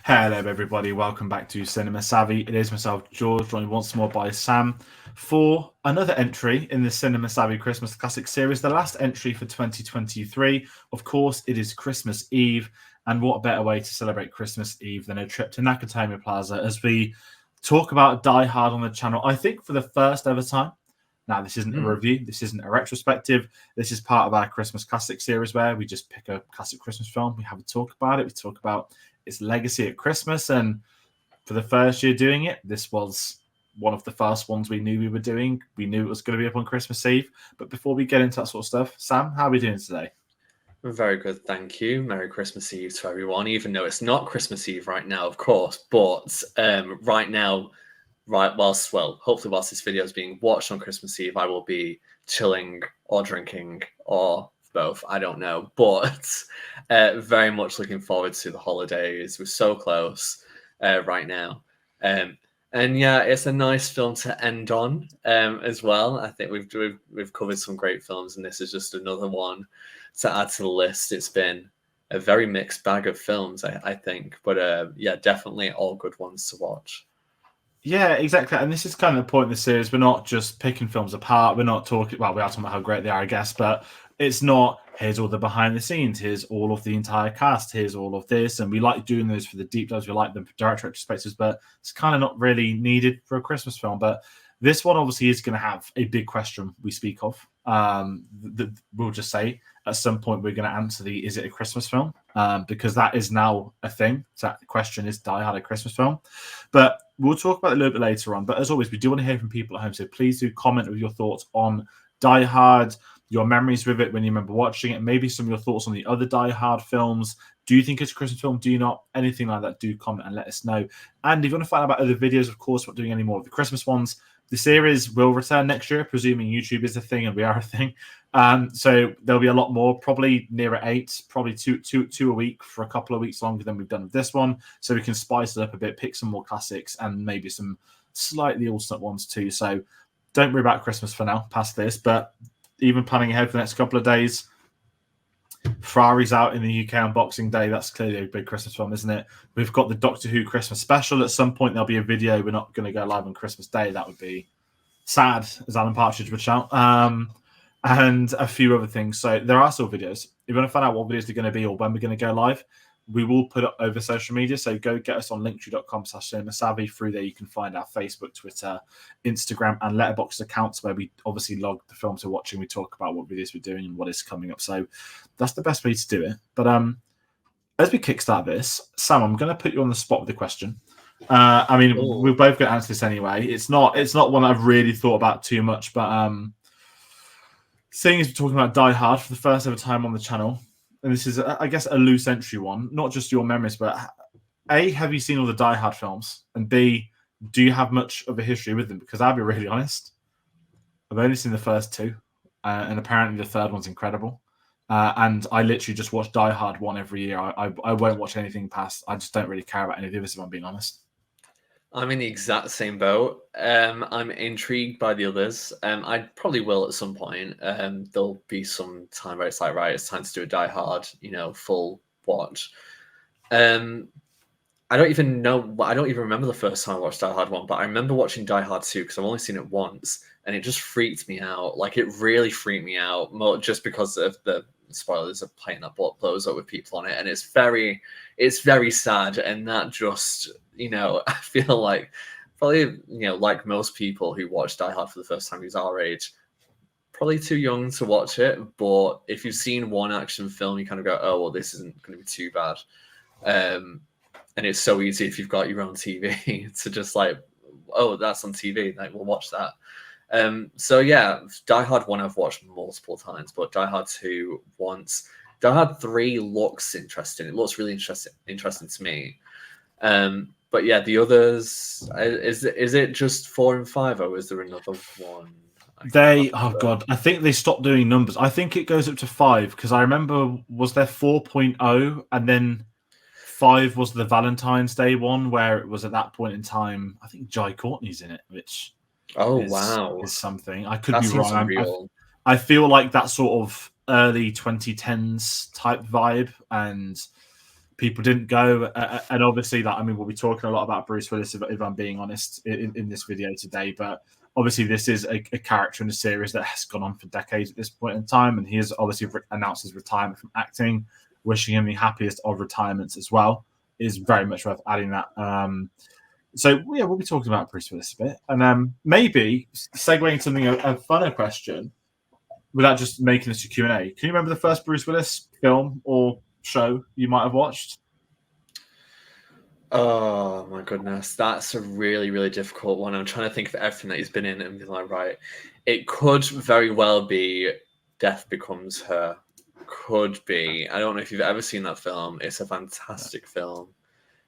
Hello, everybody. Welcome back to Cinema Savvy. It is myself, George, joined once more by Sam for another entry in the Cinema Savvy Christmas Classic series, the last entry for 2023. Of course, it is Christmas Eve, and what better way to celebrate Christmas Eve than a trip to Nakatomi Plaza as we talk about Die Hard on the channel, I think for the first ever time. Now, this isn't a review, this isn't a retrospective. This is part of our Christmas Classic series where we just pick a classic Christmas film, we have a talk about it, we talk about its legacy at Christmas, and for the first year doing it, this was one of the first ones we knew we were doing. We knew it was going to be up on Christmas Eve. But before we get into that sort of stuff, Sam, how are we doing today? Very good, thank you. Merry Christmas Eve to everyone, even though it's not Christmas Eve right now, of course. But right now, hopefully whilst this video is being watched on Christmas Eve, I will be chilling or drinking or both, I don't know, but very much looking forward to the holidays. We're so close right now, and yeah, it's a nice film to end on as well. I think we've covered some great films, and this is just another one to add to the list. It's been a very mixed bag of films, I think, but yeah, definitely all good ones to watch. Yeah, exactly. And this is kind of the point of the series. We're not just picking films apart. We're not talking, well, we are talking about how great they are, I guess, but it's not, here's all the behind the scenes, here's all of the entire cast, here's all of this. And we like doing those for the deep dives, we like them for director retrospectives, but it's kind of not really needed for a Christmas film. But this one obviously is going to have a big question we speak of. We'll just say at some point we're going to answer the, is it a Christmas film? Because that is now a thing. So that question is Die Hard a Christmas film? But we'll talk about it a little bit later on. But as always, we do want to hear from people at home. So please do comment with your thoughts on Die Hard, your memories with it when you remember watching it, maybe some of your thoughts on the other Die Hard films. Do you think it's a Christmas film? Do you not? Anything like that, do comment and let us know. And if you want to find out about other videos, of course, we're not doing any more of the Christmas ones. The series will return next year, presuming YouTube is a thing and we are a thing. So there'll be a lot more, probably nearer 8, probably two a week for a couple of weeks longer than we've done with this one. So we can spice it up a bit, pick some more classics and maybe some slightly alternate ones too. So don't worry about Christmas for now, past this. But even planning ahead for the next couple of days, Ferrari's out in the UK on Boxing Day. That's clearly a big Christmas film, isn't it? We've got the Doctor Who Christmas special. At some point, there'll be a video. We're not going to go live on Christmas Day. That would be sad, as Alan Partridge would shout. And a few other things. So there are still videos. If you want to find out what videos they're going to be or when we're going to go live, we will put it over social media. So go get us on linktree.com/cinemasavvy. Through there, you can find our Facebook, Twitter, Instagram, and Letterboxd accounts where we obviously log the films we're watching. We talk about what videos we're doing and what is coming up. So that's the best way to do it. But as we kickstart this, Sam, I'm going to put you on the spot with a question. I mean, we're both going to answer this anyway. It's not one I've really thought about too much, but seeing as we're talking about Die Hard for the first ever time on the channel, and this is, I guess, a loose entry one, not just your memories, but A, have you seen all the Die Hard films? And B, do you have much of a history with them? Because I'll be really honest, I've only seen the first 2, and apparently the third one's incredible. And I literally just watch Die Hard 1 every year. I won't watch anything past. I just don't really care about any of the others, if I'm being honest. I'm in the exact same boat. I'm intrigued by the others. I probably will at some point. There'll be some time where it's like, right, it's time to do a Die Hard, full watch. I don't even remember the first time I watched Die Hard 1, but I remember watching Die Hard 2 because I've only seen it once, and it just freaked me out. Like, it really freaked me out, just because of the spoilers of plane that blows up with people on it, and it's very sad, and that just, I feel like probably, like most people who watch Die Hard for the first time who's our age, probably too young to watch it, but if you've seen one action film, you kind of go, oh, well, this isn't going to be too bad. And it's so easy if you've got your own TV to just like, oh, that's on TV, like, we'll watch that. So yeah, Die Hard 1 I've watched multiple times, but Die Hard 2 once. Die Hard 3 looks interesting. It looks really interesting to me. But yeah, the others, is it just 4 and 5, or is there another one? I think they stopped doing numbers. I think it goes up to 5 because I remember, was there 4.0 and then 5 was the Valentine's Day one where it was at that point in time. I think Jai Courtney's in it, which is something. I could be wrong. I feel like that sort of early 2010s type vibe, and people didn't go, and obviously, that, I mean, we'll be talking a lot about Bruce Willis if I'm being honest in this video today. But obviously, this is a character in the series that has gone on for decades at this point in time, and he has obviously announced his retirement from acting. Wishing him the happiest of retirements as well is very much worth adding that. So yeah, we'll be talking about Bruce Willis a bit, and maybe segueing something a funner question without just making this a Q&A. Can you remember the first Bruce Willis film or show you might have watched? Oh my goodness, that's a really, really difficult one. I'm trying to think of everything that he's been in and be like, right, it could very well be Death Becomes Her. Could be. I don't know if you've ever seen that film. It's a fantastic film.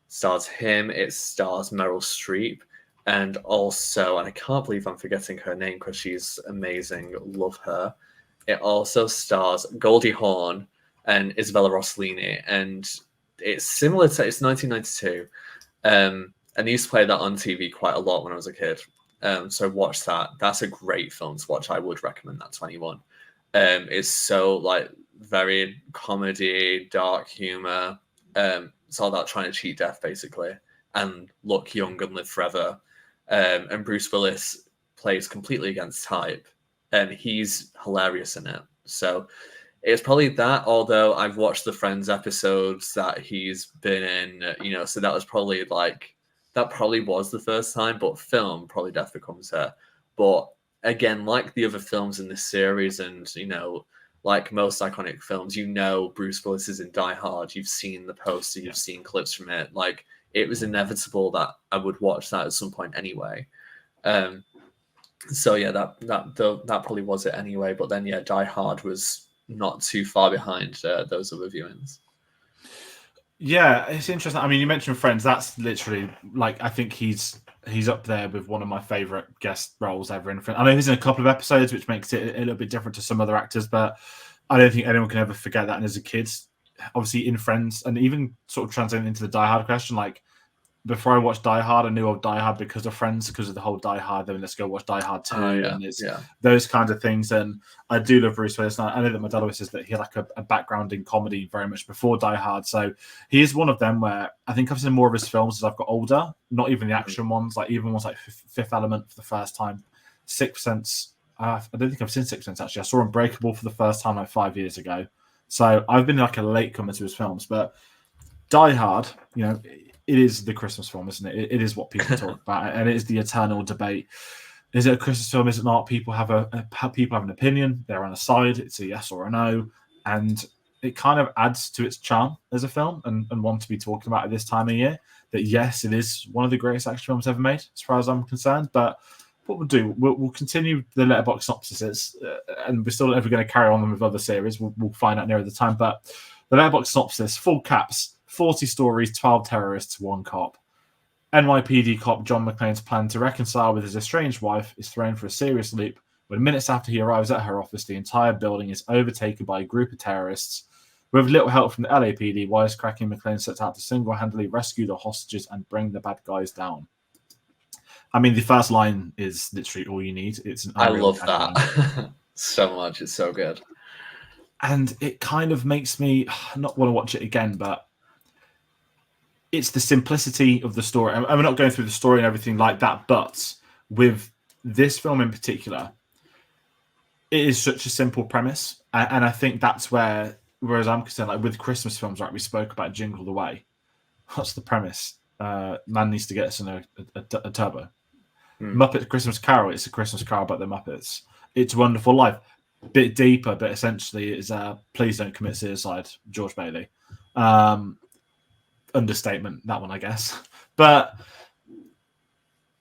It stars him. It stars Meryl Streep, and also, and I can't believe I'm forgetting her name because she's amazing. Love her. It also stars Goldie Hawn and Isabella Rossellini, and it's similar to, it's 1992, and they used to play that on TV quite a lot when I was a kid. So watch that. That's a great film to watch. I would recommend that to anyone. It's so like very comedy, dark humor. It's all about trying to cheat death basically and look young and live forever. And Bruce Willis plays completely against type, and he's hilarious in it. So it's probably that, although I've watched the Friends episodes that he's been in, you know, so that was probably like, that probably was the first time, but film, probably Death Becomes Her. But again, like the other films in this series, and, you know, like most iconic films, you know, Bruce Willis is in Die Hard. You've seen the poster, you've seen clips from it. Like, it was inevitable that I would watch that at some point anyway. So yeah, that probably was it anyway. But then yeah, Die Hard was not too far behind those other viewings. Yeah, it's interesting. I mean, you mentioned Friends. That's literally like, I think he's up there with one of my favorite guest roles ever in Friends. I know he's in a couple of episodes, which makes it a little bit different to some other actors, but I don't think anyone can ever forget that. And as a kid, obviously in Friends, and even sort of translating into the Die Hard question, like, before I watched Die Hard, I knew of Die Hard because of Friends, because of the whole Die Hard, then let's go watch Die Hard 2, and it's those kinds of things. And I do love Bruce Willis. And I know that my dad always says that he had like a background in comedy very much before Die Hard. So he is one of them where I think I've seen more of his films as I've got older, not even the action ones, like even ones like Fifth Element for the first time, Sixth Sense. I don't think I've seen Sixth Sense, actually. I saw Unbreakable for the first time like 5 years ago. So I've been like a latecomer to his films. But Die Hard, you know, it is the Christmas film, isn't it? It is what people talk about, and it is the eternal debate. Is it a Christmas film? Is it not? People have people have an opinion. They're on a side. It's a yes or a no, and it kind of adds to its charm as a film and one to be talking about at this time of year. That yes, it is one of the greatest action films ever made, as far as I'm concerned. But what we'll do, we'll continue the Letterboxd synopsises, and we're still ever going to carry on them with other series. We'll find out nearer the time. But the Letterboxd synopsis, full caps. 40 stories, 12 terrorists, 1 cop. NYPD cop John McClane's plan to reconcile with his estranged wife is thrown for a serious loop when minutes after he arrives at her office, the entire building is overtaken by a group of terrorists. With little help from the LAPD, wisecracking McClane sets out to single-handedly rescue the hostages and bring the bad guys down. I mean, the first line is literally all you need. It's an I love that so much. It's so good. And it kind of makes me not want to watch it again, but it's the simplicity of the story. And we're not going through the story and everything like that, but with this film in particular, it is such a simple premise. And I think that's where, whereas I'm concerned, like with Christmas films, right, we spoke about Jingle All the Way. What's the premise? Man needs to get us in a turbo. Muppet Christmas Carol, it's a Christmas Carol about the Muppets. It's a Wonderful Life. Bit deeper, but essentially it's Please Don't Commit Suicide, George Bailey. Understatement, that one, I guess. But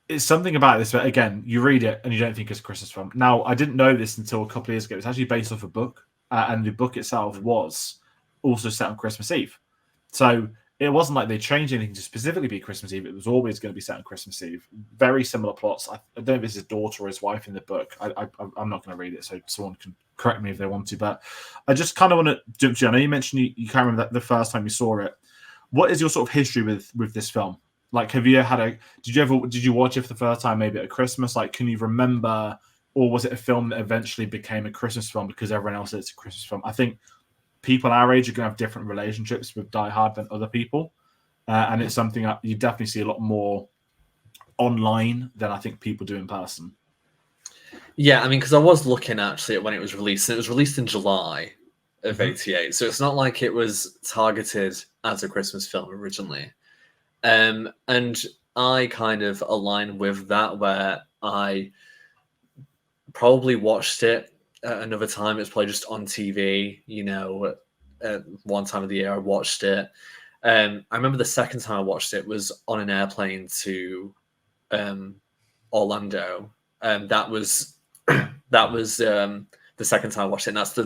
it's something about this, but again, you read it and you don't think it's a Christmas film. Now, I didn't know this until a couple of years ago. It's actually based off a book, and the book itself was also set on Christmas Eve. So it wasn't like they changed anything to specifically be Christmas Eve. It was always going to be set on Christmas Eve. Very similar plots. I don't know if it's his daughter or his wife in the book. I'm not going to read it, so someone can correct me if they want to. But I just kind of want to jump to you. I know you mentioned you can't remember that the first time you saw it. What is your sort of history with this film? Like, have you had did you watch it for the first time maybe at Christmas? Like, can you remember, or was it a film that eventually became a Christmas film because everyone else said it's a Christmas film? I think people our age are going to have different relationships with Die Hard than other people. And it's something that you definitely see a lot more online than I think people do in person. Yeah, I mean, because I was looking actually at when it was released, and it was released in July of '88, so it's not like it was targeted as a Christmas film originally. And I kind of align with that, where I probably watched it at another time. It's probably just on TV, one time of the year I watched it. I remember the second time I watched it was on an airplane to Orlando. That was the second time I watched it, and that's the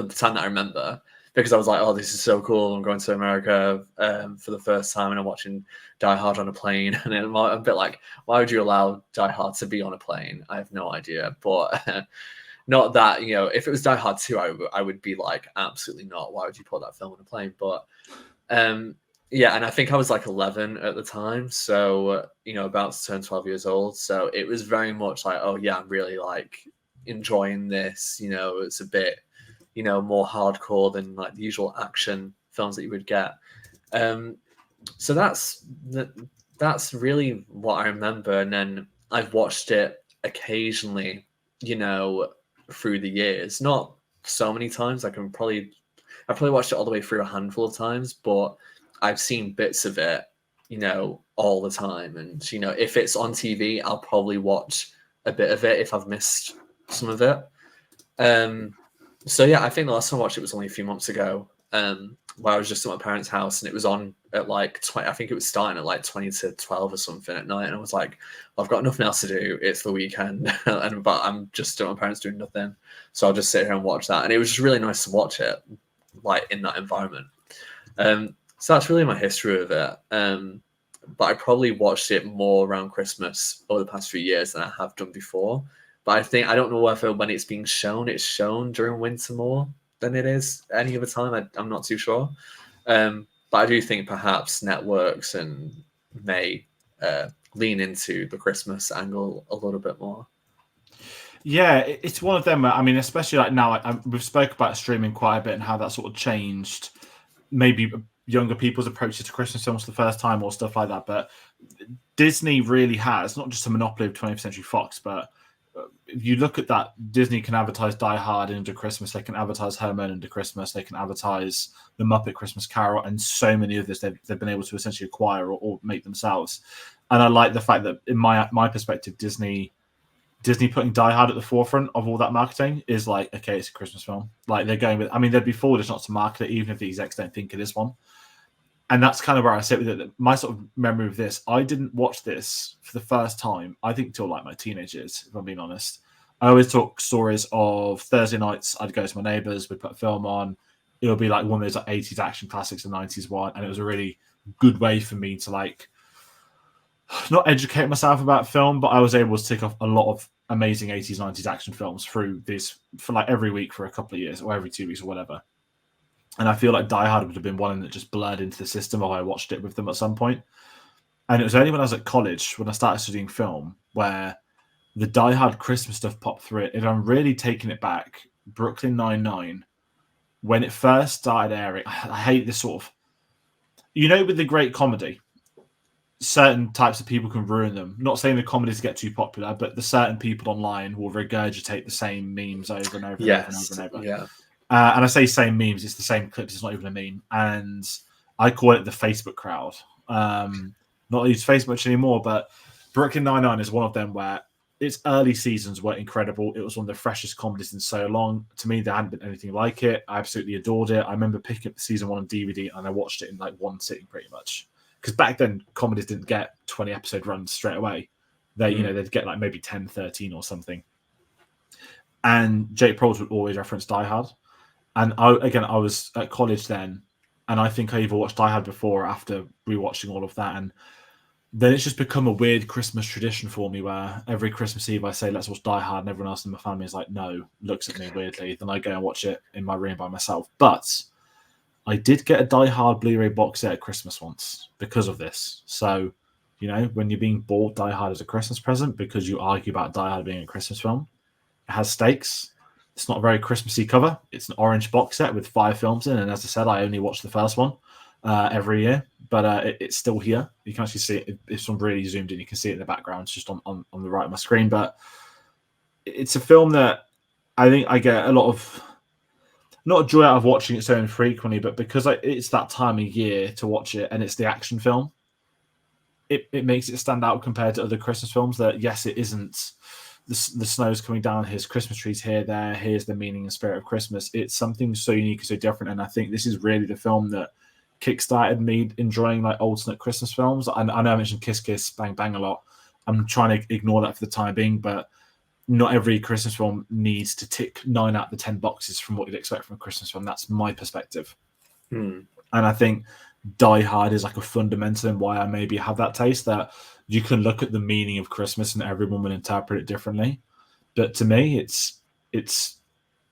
time that I remember, because I was like, oh, this is so cool. I'm going to America for the first time, and I'm watching Die Hard on a plane. And I'm a bit like, why would you allow Die Hard to be on a plane? I have no idea. But not that, if it was Die Hard 2, I would be like, absolutely not. Why would you put that film on a plane? But yeah, and I think I was like 11 at the time, so about to turn 12 years old. So it was very much like, oh yeah, I'm really like enjoying this. It's a bit, more hardcore than like the usual action films that you would get. So that's really what I remember. And then I've watched it occasionally, through the years. Not so many times. I probably watched it all the way through a handful of times, but I've seen bits of it, all the time. And, if it's on TV, I'll probably watch a bit of it if I've missed some of it. So yeah, I think the last time I watched it was only a few months ago, where I was just at my parents' house, and it was on at like 20, I think it was starting at like 20 to 12 or something at night. And I was like, I've got nothing else to do. It's the weekend. But I'm just at my parents doing nothing. So I'll just sit here and watch that. And it was just really nice to watch it like in that environment. So that's really my history of it. But I probably watched it more around Christmas over the past few years than I have done before. But I don't know whether when it's being shown, it's shown during winter more than it is any other time. I'm not too sure. But I do think perhaps networks may lean into the Christmas angle a little bit more. Yeah, it's one of them. I mean, especially like now, we've spoke about streaming quite a bit and how that sort of changed maybe younger people's approaches to Christmas films for the first time or stuff like that. But Disney really has not just a monopoly of 20th Century Fox, but if you look at that, Disney can advertise Die Hard into Christmas. They can advertise Home Alone into Christmas. They can advertise The Muppet Christmas Carol, and so many of this they've been able to essentially acquire or make themselves. And I like the fact that, in my perspective, Disney putting Die Hard at the forefront of all that marketing is like, okay, it's a Christmas film. Like they're going with, I mean, they'd be foolish not to market it, even if the execs don't think it is one. And that's kind of where I sit with it. My sort of memory of this, I didn't watch this for the first time, I think, till like my teenage years, if I'm being honest. I always talk stories of Thursday nights. I'd go to my neighbours, we'd put a film on. It would be like one of those like 80s action classics and 90s one. And it was a really good way for me to like, not educate myself about film, but I was able to tick off a lot of amazing 80s, 90s action films through this for like every week for a couple of years or every 2 weeks or whatever. And I feel like Die Hard would have been one that just blurred into the system while I watched it with them at some point. And it was only when I was at college, when I started studying film, where the Die Hard Christmas stuff popped through it. And I'm really taking it back. Brooklyn Nine-Nine, when it first started airing, I hate this sort of, with the great comedy, certain types of people can ruin them. Not saying the comedies get too popular, but the certain people online will regurgitate the same memes over and over and over and over and over. Yeah. And I say same memes, it's the same clips, it's not even a meme. And I call it the Facebook crowd. Not use Facebook much anymore, but Brooklyn Nine-Nine is one of them where its early seasons were incredible. It was one of the freshest comedies in so long. To me, there hadn't been anything like it. I absolutely adored it. I remember picking up season 1 on DVD and I watched it in like one sitting pretty much. Because back then, comedies didn't get 20 episode runs straight away. They'd get like maybe 10, 13 or something. And Jake Proles would always reference Die Hard. And I was at college then, and I think I either watched Die Hard before or after rewatching all of that. And then it's just become a weird Christmas tradition for me where every Christmas Eve I say, let's watch Die Hard, and everyone else in my family is like, no, looks at me weirdly. Then I go and watch it in my room by myself. But I did get a Die Hard Blu-ray box set at Christmas once because of this. So, when you're being bought Die Hard as a Christmas present because you argue about Die Hard being a Christmas film, it has stakes. It's not a very Christmassy cover. It's an orange box set with 5 films in, and as I said, I only watch the first one every year. But it's still here. You can actually see it if someone really zoomed in. You can see it in the background. It's just on the right of my screen. But it's a film that I think I get a lot of, not joy out of watching it so infrequently, but because it's that time of year to watch it, and it's the action film, it makes it stand out compared to other Christmas films. That yes, it isn't the snow's coming down, here's Christmas trees here, there, here's the meaning and spirit of Christmas. It's something so unique and so different, and I think this is really the film that kickstarted me enjoying like alternate Christmas films. I know I mentioned Kiss Kiss Bang Bang a lot. I'm trying to ignore that for the time being, but not every Christmas film needs to tick 9 out of the 10 boxes from what you'd expect from a Christmas film. That's my perspective. And I think Die Hard is like a fundamental in why I maybe have that taste, that you can look at the meaning of Christmas and everyone will interpret it differently. But to me, it's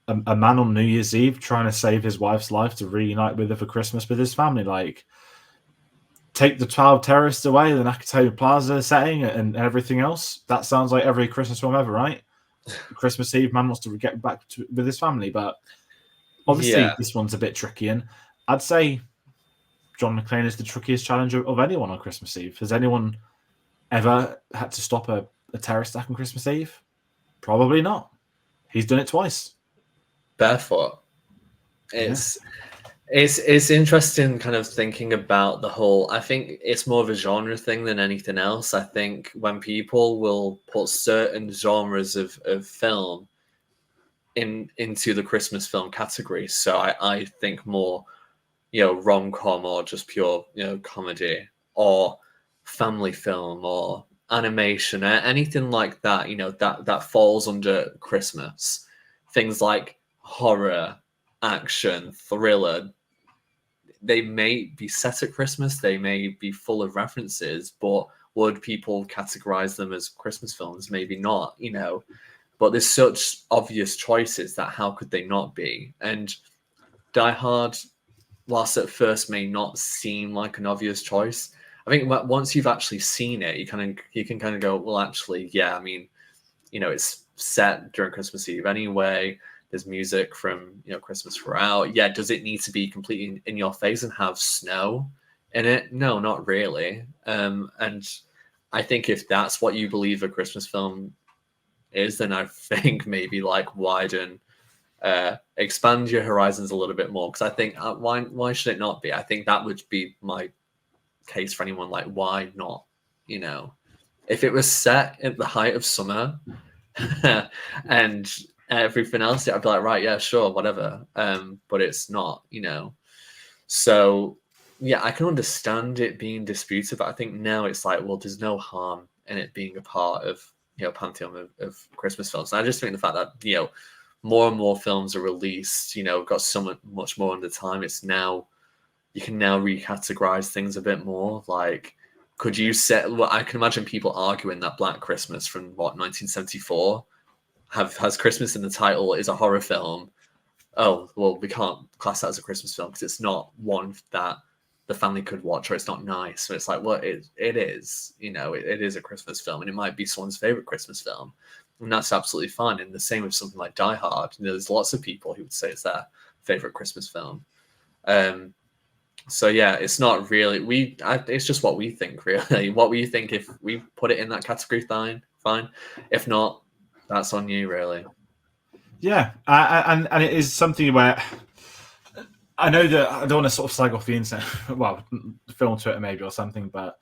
a man on New Year's Eve trying to save his wife's life to reunite with her for Christmas with his family. Like, take the 12 terrorists away, the Nakatomi Plaza setting and everything else. That sounds like every Christmas film ever, right? Christmas Eve, man wants to get back with his family. But obviously, this one's a bit tricky. And I'd say John McClane is the trickiest challenge of anyone on Christmas Eve. Has anyone ever had to stop a terrorist attack on Christmas Eve? Probably not. He's done it twice. Barefoot. It's interesting kind of thinking about the whole, I think it's more of a genre thing than anything else. I think when people will put certain genres of film into the Christmas film category, so I think more, rom-com or just pure, comedy or family film or animation, anything like that, that falls under Christmas. Things like horror, action, thriller, they may be set at Christmas, they may be full of references, but would people categorize them as Christmas films? Maybe not, but there's such obvious choices that how could they not be? And Die Hard, whilst at first may not seem like an obvious choice, I think once you've actually seen it, you can kind of go, well, actually, yeah, I mean, it's set during Christmas Eve anyway. There's music from Christmas throughout. Yeah, does it need to be completely in your face and have snow in it? No, not really. And I think if that's what you believe a Christmas film is, then I think maybe like widen, expand your horizons a little bit more. Because I think why should it not be? I think that would be my case for anyone. Like, why not? If it was set at the height of summer and everything else, I'd be like, right, yeah, sure, whatever. But it's not, So yeah, I can understand it being disputed, but I think now it's like, well, there's no harm in it being a part of pantheon of Christmas films. And I just think the fact that more and more films are released, got so much more on the time. It's now you can now recategorize things a bit more. Like, could you set? Well, I can imagine people arguing that Black Christmas from 1974 has Christmas in the title, is a horror film. Oh, well, we can't class that as a Christmas film because it's not one that the family could watch, or it's not nice. So it's like, well, it is, it is a Christmas film, and it might be someone's favorite Christmas film, and that's absolutely fine. And the same with something like Die Hard. There's lots of people who would say it's their favorite Christmas film. So yeah, it's not really it's just what we think, really. What we think, if we put it in that category, fine. If not, that's on you, really. Yeah, and it is something where I know that I don't want to sort of slag off the internet, well, film Twitter maybe or something, but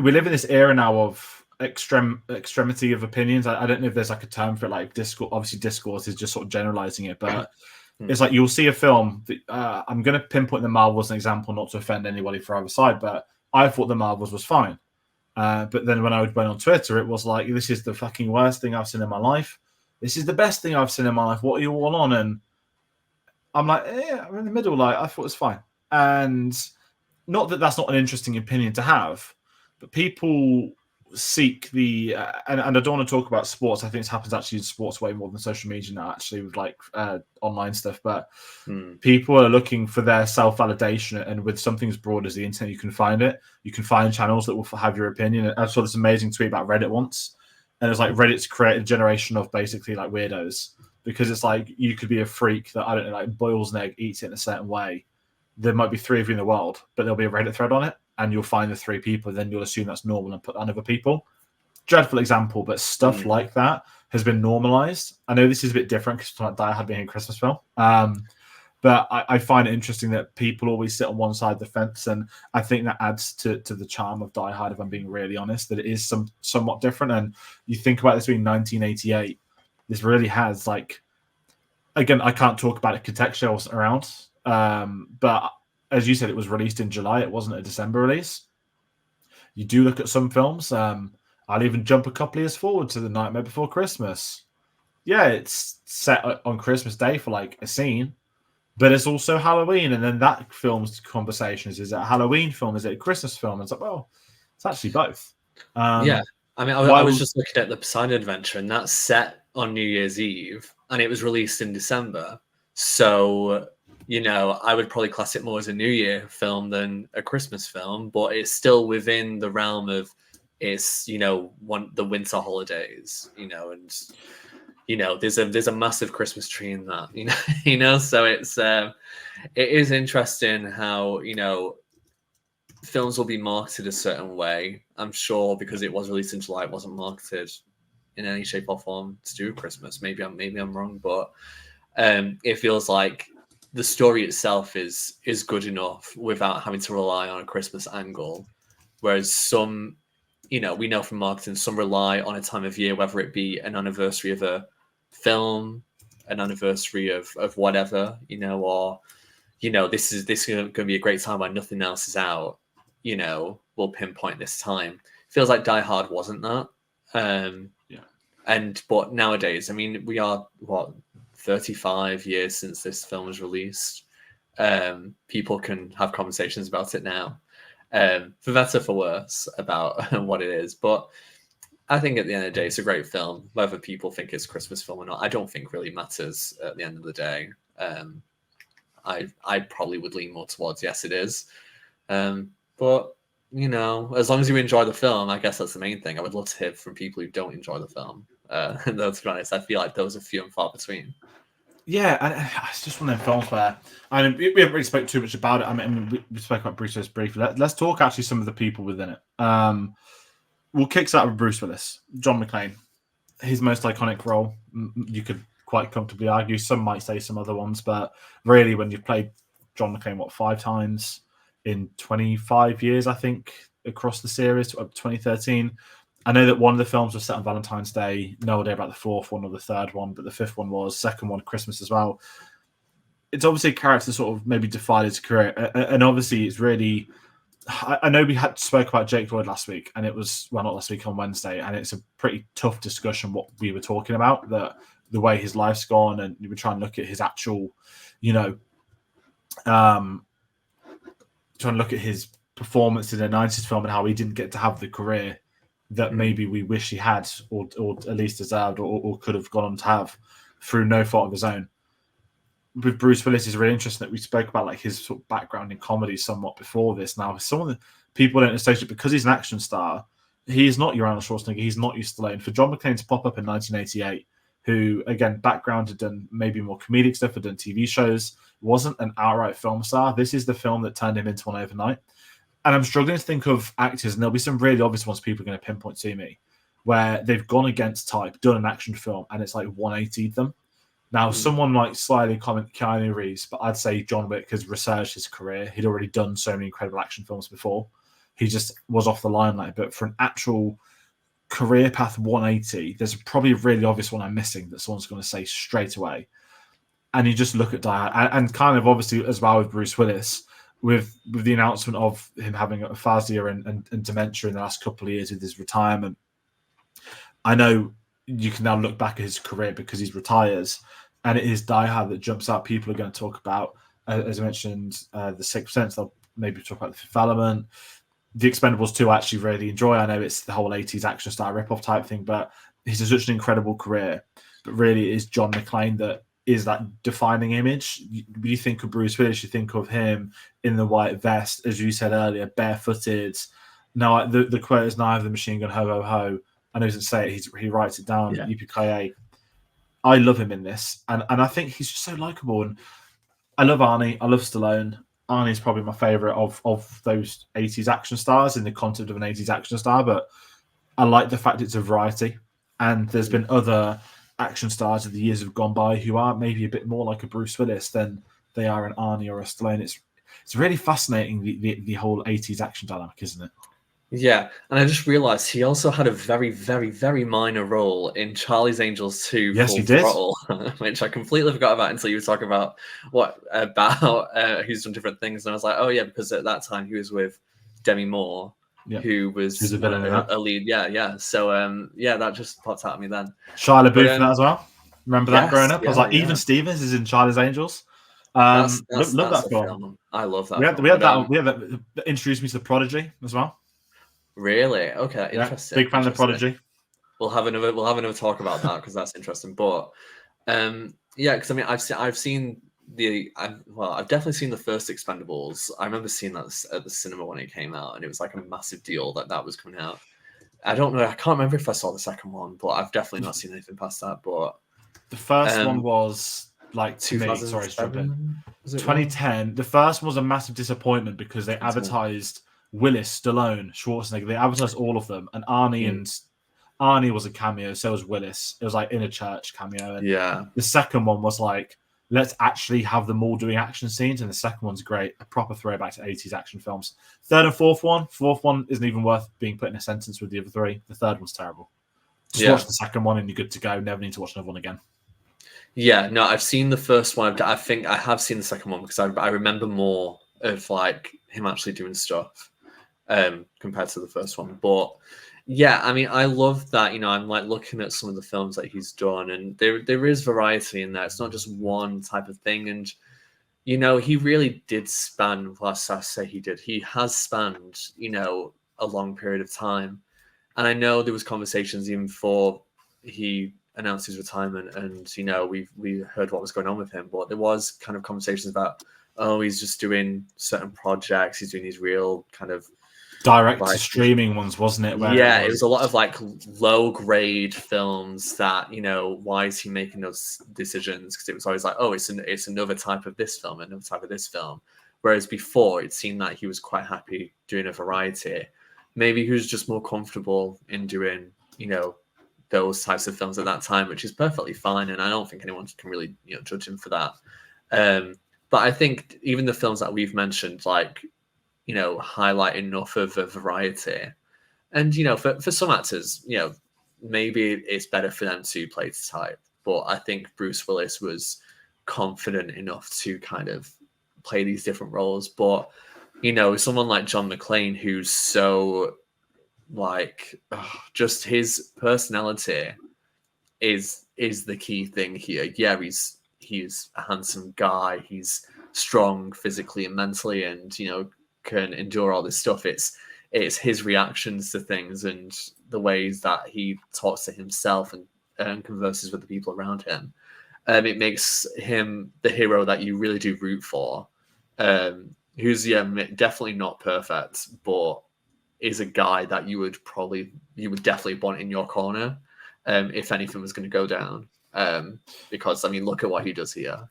we live in this era now of extremity of opinions. I don't know if there's like a term for it, like discourse. Obviously, discourse is just sort of generalizing it, but it's like you'll see a film. I'm going to pinpoint the Marvels as an example, not to offend anybody for either side, but I thought the Marvels was fine. But then when I went on Twitter, it was like, this is the fucking worst thing I've seen in my life. This is the best thing I've seen in my life. What are you all on? And I'm like, yeah, I'm in the middle. Like, I thought it was fine. And not that that's not an interesting opinion to have, but people seek the and I don't want to talk about sports. I think this happens actually in sports way more than social media now, actually, with like online stuff. But people are looking for their self-validation, and with something as broad as the internet, you can find it. You can find channels that will have your opinion. I saw this amazing tweet about Reddit once, and it was like Reddit's created a generation of basically like weirdos because it's like you could be a freak that, I don't know, like boils an egg, eats it in a certain way. There might be 3 of you in the world, but there'll be a Reddit thread on it, and you'll find the 3 people, then you'll assume that's normal and put that on other people. Dreadful example, but stuff like that has been normalized. I know this is a bit different because it's not Die Hard being a Christmas film. But I find it interesting that people always sit on one side of the fence, and I think that adds to the charm of Die Hard, if I'm being really honest, that it is somewhat different. And you think about this being 1988, this really has, like, again, I can't talk about it contextually, I wasn't around. But as you said, it was released in July. It wasn't a December release. You do look at some films. I'll even jump a couple of years forward to The Nightmare Before Christmas. Yeah, it's set on Christmas Day for like a scene, but it's also Halloween, and then that film's conversation is it a Halloween film? Is it a Christmas film? It's like, well, it's actually both. Yeah. I mean, I was just looking at the Poseidon Adventure, and that's set on New Year's Eve, and it was released in December. So, you know, I would probably class it more as a New Year film than a Christmas film, but it's still within the realm of it's, you know, the winter holidays, you know, and you know, there's a massive Christmas tree in that, you know, so it is interesting how, you know, films will be marketed a certain way. I'm sure because it was released in July, it wasn't marketed in any shape or form to do with Christmas. Maybe I'm wrong, but it feels like the story itself is good enough without having to rely on a Christmas angle. Whereas some, you know, we know from marketing, some rely on a time of year, whether it be an anniversary of a film, an anniversary of whatever, you know, or, you know, this is going to be a great time when nothing else is out, you know, we'll pinpoint this time. Feels like Die Hard wasn't that. But nowadays, I mean, we are, 35 years since this film was released. People can have conversations about it now, for better, for worse, about what it is. But I think at the end of the day, it's a great film. Whether people think it's a Christmas film or not, I don't think really matters at the end of the day. I probably would lean more towards yes, it is. But, you know, as long as you enjoy the film, I guess that's the main thing. I would love to hear from people who don't enjoy the film. Though, to be honest, I feel like those are few and far between. Yeah, and it's just one of them films where we haven't really spoke too much about it. I mean, we spoke about Bruce Willis briefly. Let's talk actually some of the people within it. We'll kick start with Bruce Willis, John McClane, his most iconic role. You could quite comfortably argue. Some might say some other ones, but really, when you've played John McClane, 5 times in 25 years, I think, across the series, up to 2013. I know that one of the films was set on Valentine's Day. No idea about the 4th one or the 3rd one, but the 5th one was. 2nd one, Christmas as well. It's obviously a character sort of maybe defined his career, and obviously it's really. I know we had spoke about Jake Lloyd last week, and it was, well, not last week, on Wednesday, and it's a pretty tough discussion what we were talking about, the way his life's gone, and we were trying to look at his actual, you know, trying to look at his performance in a 90s film and how he didn't get to have the career that maybe we wish he had, or at least deserved, or could have gone on to have through no fault of his own. With Bruce Willis, is really interesting that we spoke about like his sort of background in comedy somewhat before this. Now, someone that people don't associate, because he's an action star, he is not your Arnold Schwarzenegger, he's not your Stallone. For John McClane to pop up in 1988, who, again, background had done maybe more comedic stuff, had done TV shows, wasn't an outright film star. This is the film that turned him into one overnight. And I'm struggling to think of actors, and there'll be some really obvious ones people are going to pinpoint to me, where they've gone against type, done an action film, and it's like 180'd them. Now, someone might slyly comment Keanu Reeves, but I'd say John Wick has resurged his career. He'd already done so many incredible action films before. He just was off the limelight. But for an actual career path 180, there's probably a really obvious one I'm missing that someone's going to say straight away. And you just look at and kind of obviously as well with Bruce Willis, with the announcement of him having aphasia and dementia in the last couple of years with his retirement. I know you can now look back at his career because he's retires, and it is Die Hard that jumps out. People are going to talk about, as I mentioned, the Sixth Sense. They'll maybe talk about the Fifth Element. The Expendables 2 I actually really enjoy. I know it's the whole 80s action star rip-off type thing, but he's such an incredible career. But really, it is John McClane that is that defining image. You think of Bruce Willis, you think of him in the white vest, as you said earlier, barefooted. Now, the quote is, "Now I have the machine gun, ho, ho, ho." I know he doesn't say it, he writes it down, yippee-ki-yay. I love him in this, and I think he's just so likable. And I love Arnie. I love Stallone. Arnie's probably my favorite of those 80s action stars in the concept of an 80s action star, but I like the fact it's a variety. And there's been other action stars of the years have gone by who are maybe a bit more like a Bruce Willis than they are an Arnie or a Stallone. It's really fascinating, the whole 80s action dynamic, isn't it? Yeah, and I just realized he also had a very, very, very minor role in Charlie's Angels 2 Yes, he Full did. Throttle, which I completely forgot about until you were talking about who's done different things. And I was like, oh, yeah, because at that time he was with Demi Moore, who was Who's a villain in that. a lead. Yeah. So, that just popped out at me then. Shia LaBeouf in that as well. Remember that growing up? I was like, yeah. Even Stevens is in Charlie's Angels. That's love that film. I love that. We had film. that introduced me to The Prodigy as well. Really? Okay, Yeah, interesting. big fan of The Prodigy. We'll have another talk about that because that's interesting. But because I mean, I've definitely seen the first Expendables. I remember seeing that at the cinema when it came out, and it was like a massive deal that was coming out. I don't know. I can't remember if I saw the second one, but I've definitely not seen anything past that. But the first one was like 2010. The first one was a massive disappointment because they advertised Willis, Stallone, Schwarzenegger. They advertised all of them, and Arnie was a cameo. So was Willis. It was like in a church cameo. And the second one was like, let's actually have them all doing action scenes, and the second one's great, a proper throwback to 80s action films. Third and fourth one isn't even worth being put in a sentence with the other three. The third one's terrible. Just watch the second one and you're good to go. Never need to watch another one again. Yeah, no, I've seen the first one. I think I have seen the second one because I remember more of like him actually doing stuff compared to the first one. But yeah, I mean, I love that. I'm like looking at some of the films that he's done, and there is variety in there. It's not just one type of thing. And he really did span. Last I say he did. He has spanned a long period of time. And I know there was conversations even before he announced his retirement, and we heard what was going on with him. But there was kind of conversations about, he's just doing certain projects. He's doing these real kind of direct to streaming ones, wasn't it? It was a lot of like low grade films that why is he making those decisions? Because it was always like, it's another type of this film, another type of this film. Whereas before, it seemed like he was quite happy doing a variety. Maybe he was just more comfortable in doing those types of films at that time, which is perfectly fine, and I don't think anyone can really judge him for that. But I think even the films that we've mentioned, like highlight enough of a variety, and for some actors, maybe it's better for them to play to type. But I think Bruce Willis was confident enough to kind of play these different roles. But someone like John McClane, who's so like just his personality is the key thing here. Yeah, he's a handsome guy. He's strong physically and mentally, and can endure all this stuff. It's his reactions to things and the ways that he talks to himself and converses with the people around him. It makes him the hero that you really do root for. Who's definitely not perfect, but is a guy that you would definitely want in your corner if anything was going to go down. Because I mean, look at what he does here.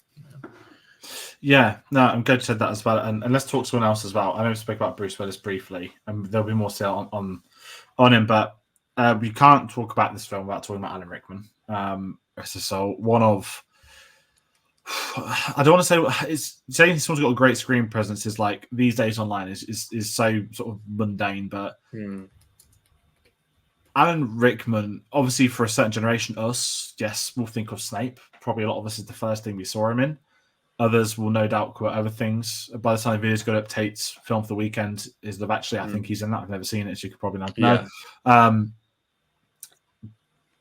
Yeah, no, I'm glad you said that as well. And let's talk to someone else as well. I know we spoke about Bruce Willis briefly, and there'll be more still on him, but we can't talk about this film without talking about Alan Rickman. So one of, I don't want to say it's saying someone's got a great screen presence is like these days online is so sort of mundane, but Alan Rickman, obviously for a certain generation, us, yes, we'll think of Snape. Probably a lot of us is the first thing we saw him in. Others will no doubt quote other things. By the time the video's got up, Tate's film for the weekend is Love Actually. I think he's in that. I've never seen it, so you could probably not know.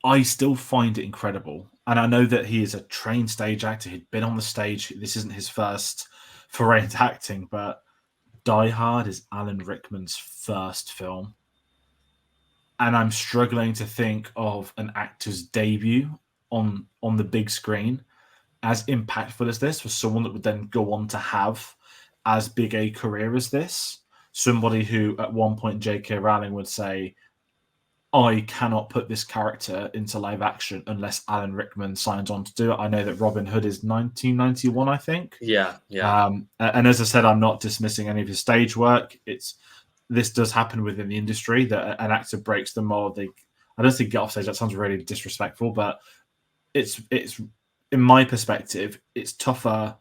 I still find it incredible. And I know that he is a trained stage actor. He'd been on the stage. This isn't his first foray into acting, but Die Hard is Alan Rickman's first film. And I'm struggling to think of an actor's debut on the big screen as impactful as this for someone that would then go on to have as big a career as this. Somebody who at one point J.K. Rowling would say, I cannot put this character into live action unless Alan Rickman signs on to do it. I know that Robin Hood is 1991, I think. Yeah. And as I said, I'm not dismissing any of his stage work. This does happen within the industry that an actor breaks the mold. I don't think get off stage. That sounds really disrespectful, but it's in my perspective, it's tougher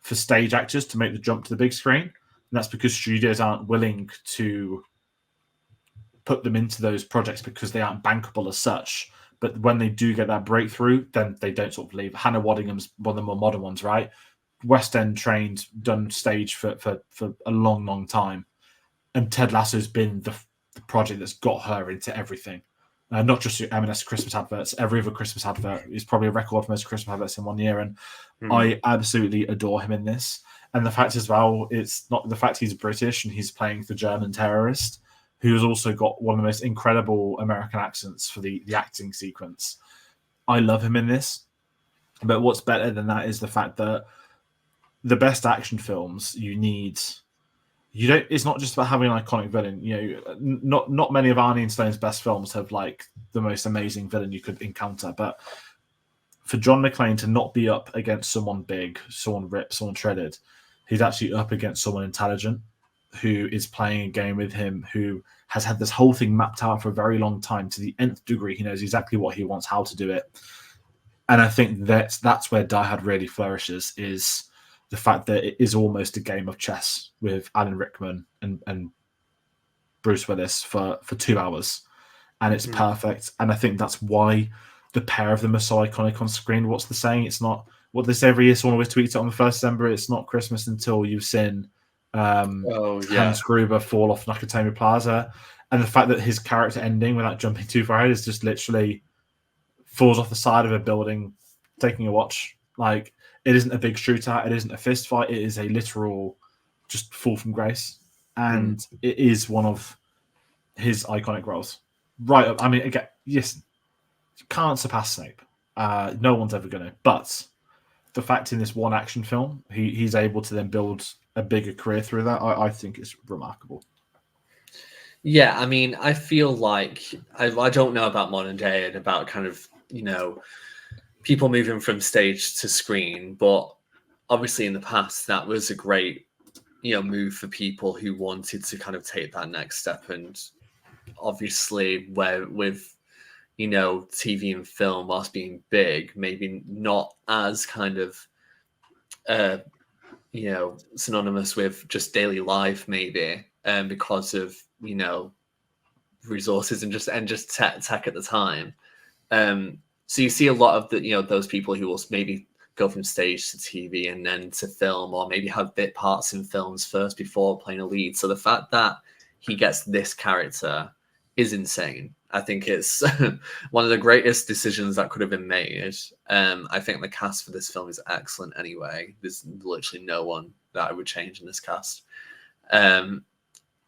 for stage actors to make the jump to the big screen, and that's because studios aren't willing to put them into those projects because they aren't bankable as such. But when they do get that breakthrough, then they don't sort of leave. Hannah Waddingham's one of the more modern ones, right? West End trained, done stage for a long, long time. And Ted Lasso's been the project that's got her into everything. Not just your M&S Christmas adverts. Every other Christmas advert is probably a record for most Christmas adverts in 1 year. And I absolutely adore him in this. And the fact as well, it's not the fact he's British and he's playing the German terrorist, who's also got one of the most incredible American accents for the acting sequence. I love him in this. But what's better than that is the fact that the best action films it's not just about having an iconic villain. Not many of Arnie and Stone's best films have like the most amazing villain you could encounter. But for John McClane to not be up against someone big, someone ripped, someone shredded, he's actually up against someone intelligent who is playing a game with him, who has had this whole thing mapped out for a very long time to the nth degree. He knows exactly what he wants, how to do it. And I think that's where Die Hard really flourishes, is the fact that it is almost a game of chess with Alan Rickman and Bruce Willis for 2 hours. And it's perfect. And I think that's why the pair of them are so iconic on screen. What's the saying? It's not what they say every year. Someone always tweets it on the 1st December. It's not Christmas until you've seen Hans Gruber fall off Nakatomi Plaza. And the fact that his character ending without jumping too far ahead is just literally falls off the side of a building, taking a watch. Like, it isn't a big shootout. It isn't a fist fight. It is a literal just fall from grace. And it is one of his iconic roles. Right up. I mean, again, yes, you can't surpass Snape. No one's ever going to. But the fact in this one action film, he's able to then build a bigger career through that, I think is remarkable. Yeah, I mean, I feel like I don't know about modern day and about kind of, people moving from stage to screen, but obviously in the past that was a great move for people who wanted to kind of take that next step. And obviously where with TV and film, whilst being big, maybe not as kind of synonymous with just daily life, maybe because of resources and just tech at the time. So you see a lot of those people who will maybe go from stage to TV and then to film, or maybe have bit parts in films first before playing a lead. So the fact that he gets this character is insane. I think it's one of the greatest decisions that could have been made. I think the cast for this film is excellent anyway. There's literally no one that I would change in this cast.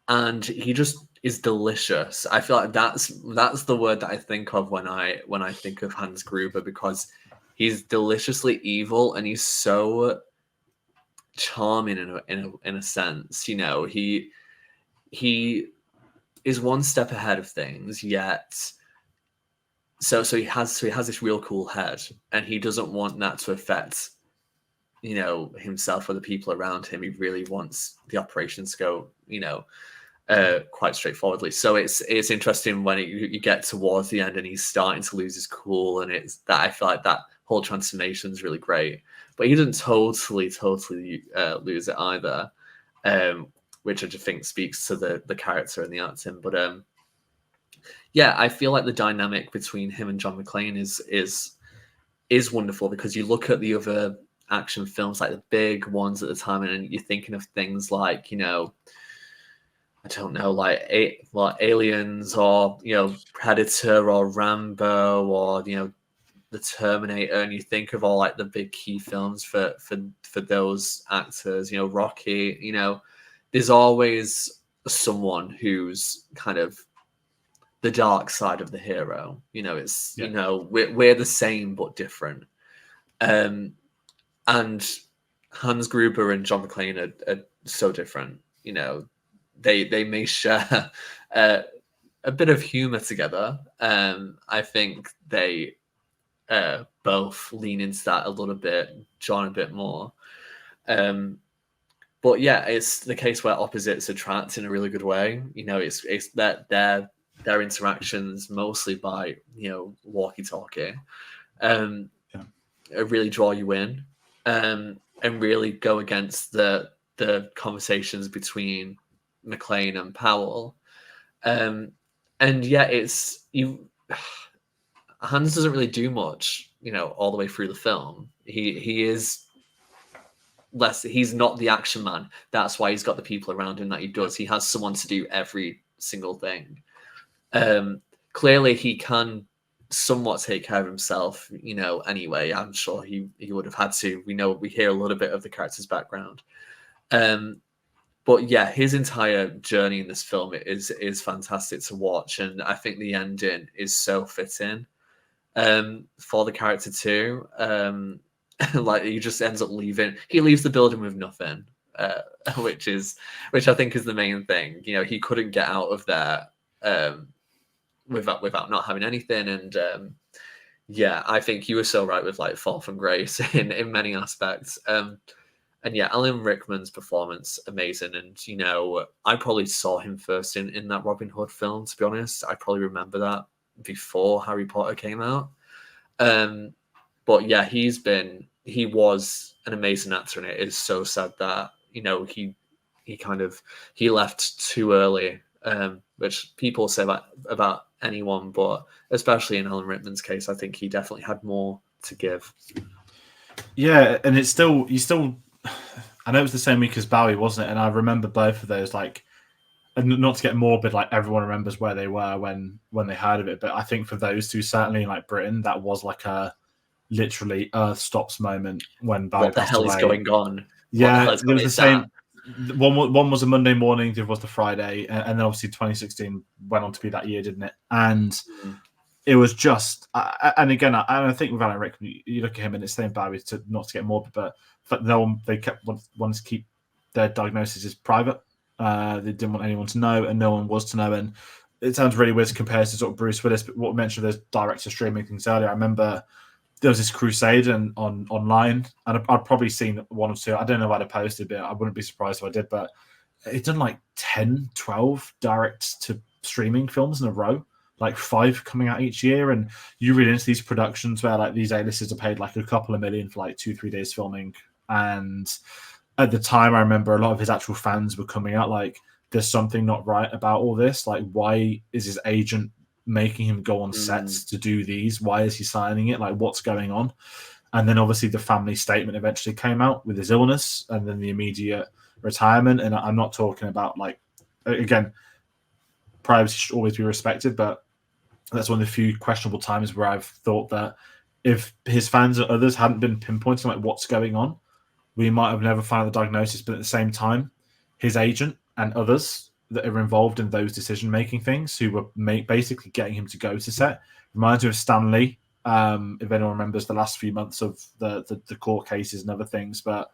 And he just is delicious. I feel like that's the word that I think of when I think of Hans Gruber, because he's deliciously evil and he's so charming in a sense. He is one step ahead of things, yet so he has this real cool head, and he doesn't want that to affect himself or the people around him. He really wants the operations to go quite straightforwardly. So it's interesting when you get towards the end and he's starting to lose his cool, and it's that I feel like that whole transformation is really great. But he doesn't totally lose it either, which I just think speaks to the character and the acting. But yeah, I feel like the dynamic between him and John McClane is wonderful, because you look at the other action films, like the big ones at the time, and you're thinking of things like I don't know, like Aliens, or Predator, or Rambo, or the Terminator, and you think of all like the big key films for those actors, Rocky. There's always someone who's kind of the dark side of the hero. It's we're the same but different. And Hans Gruber and John McClane are so different. They may share a a bit of humor together. I think they both lean into that a little bit, John a bit more. But yeah, it's the case where opposites attract in a really good way. It's that their interactions mostly by walkie-talkie, really draw you in, and really go against the conversations between McClane and Powell. And yeah, it's you. Hans doesn't really do much, all the way through the film. He is less. He's not the action man. That's why he's got the people around him that he does. He has someone to do every single thing. Clearly, he can somewhat take care of himself. Anyway, I'm sure he would have had to. We hear a little bit of the character's background. But yeah, his entire journey in this film is fantastic to watch, and I think the ending is so fitting for the character too. Like he just ends up leaving. He leaves the building with nothing, which I think is the main thing. He couldn't get out of there without not having anything. And yeah, I think you were so right with like Fall from Grace in many aspects. And yeah, Alan Rickman's performance, amazing. And, I probably saw him first in that Robin Hood film, to be honest. I probably remember that before Harry Potter came out. But yeah, he was an amazing actor, and it is so sad that, he left too early, which people say about anyone, but especially in Alan Rickman's case, I think he definitely had more to give. Yeah, and I know it was the same week as Bowie, wasn't it? And I remember both of those, like, and not to get morbid, like everyone remembers where they were when they heard of it. But I think for those two, certainly in like Britain, that was like a literally earth stops moment when Bowie What the passed hell away. is going on? Yeah, there was the same. One was a Monday morning, the other was the Friday, and then obviously 2016 went on to be that year, didn't it? And it was just, and again, I think with Alan Rickman, you look at him and it's saying Bowie to not to get morbid, but they kept wanting to keep their diagnoses private. They didn't want anyone to know, and no one was to know. And it sounds really weird to compare to sort of Bruce Willis, but what we mentioned those direct streaming things earlier, I remember there was this crusade online, and I'd probably seen one or two. I don't know if I'd have posted it. I wouldn't be surprised if I did, but it's done like 10, 12 direct to streaming films in a row, like 5 coming out each year. And you read into these productions where like these A-listers are paid like a couple of million for like 2-3 days filming. And at the time, I remember a lot of his actual fans were coming out like, there's something not right about all this. Like, why is his agent making him go on sets to do these? Why is he signing it? Like, what's going on? And then obviously the family statement eventually came out with his illness and then the immediate retirement. And I'm not talking about, like, again, privacy should always be respected, but that's one of the few questionable times where I've thought that if his fans or others hadn't been pinpointing like what's going on, we might have never found the diagnosis. But at the same time, his agent and others that are involved in those decision-making things who were basically getting him to go to set. Reminds me of Stan Lee, if anyone remembers the last few months of the court cases and other things. But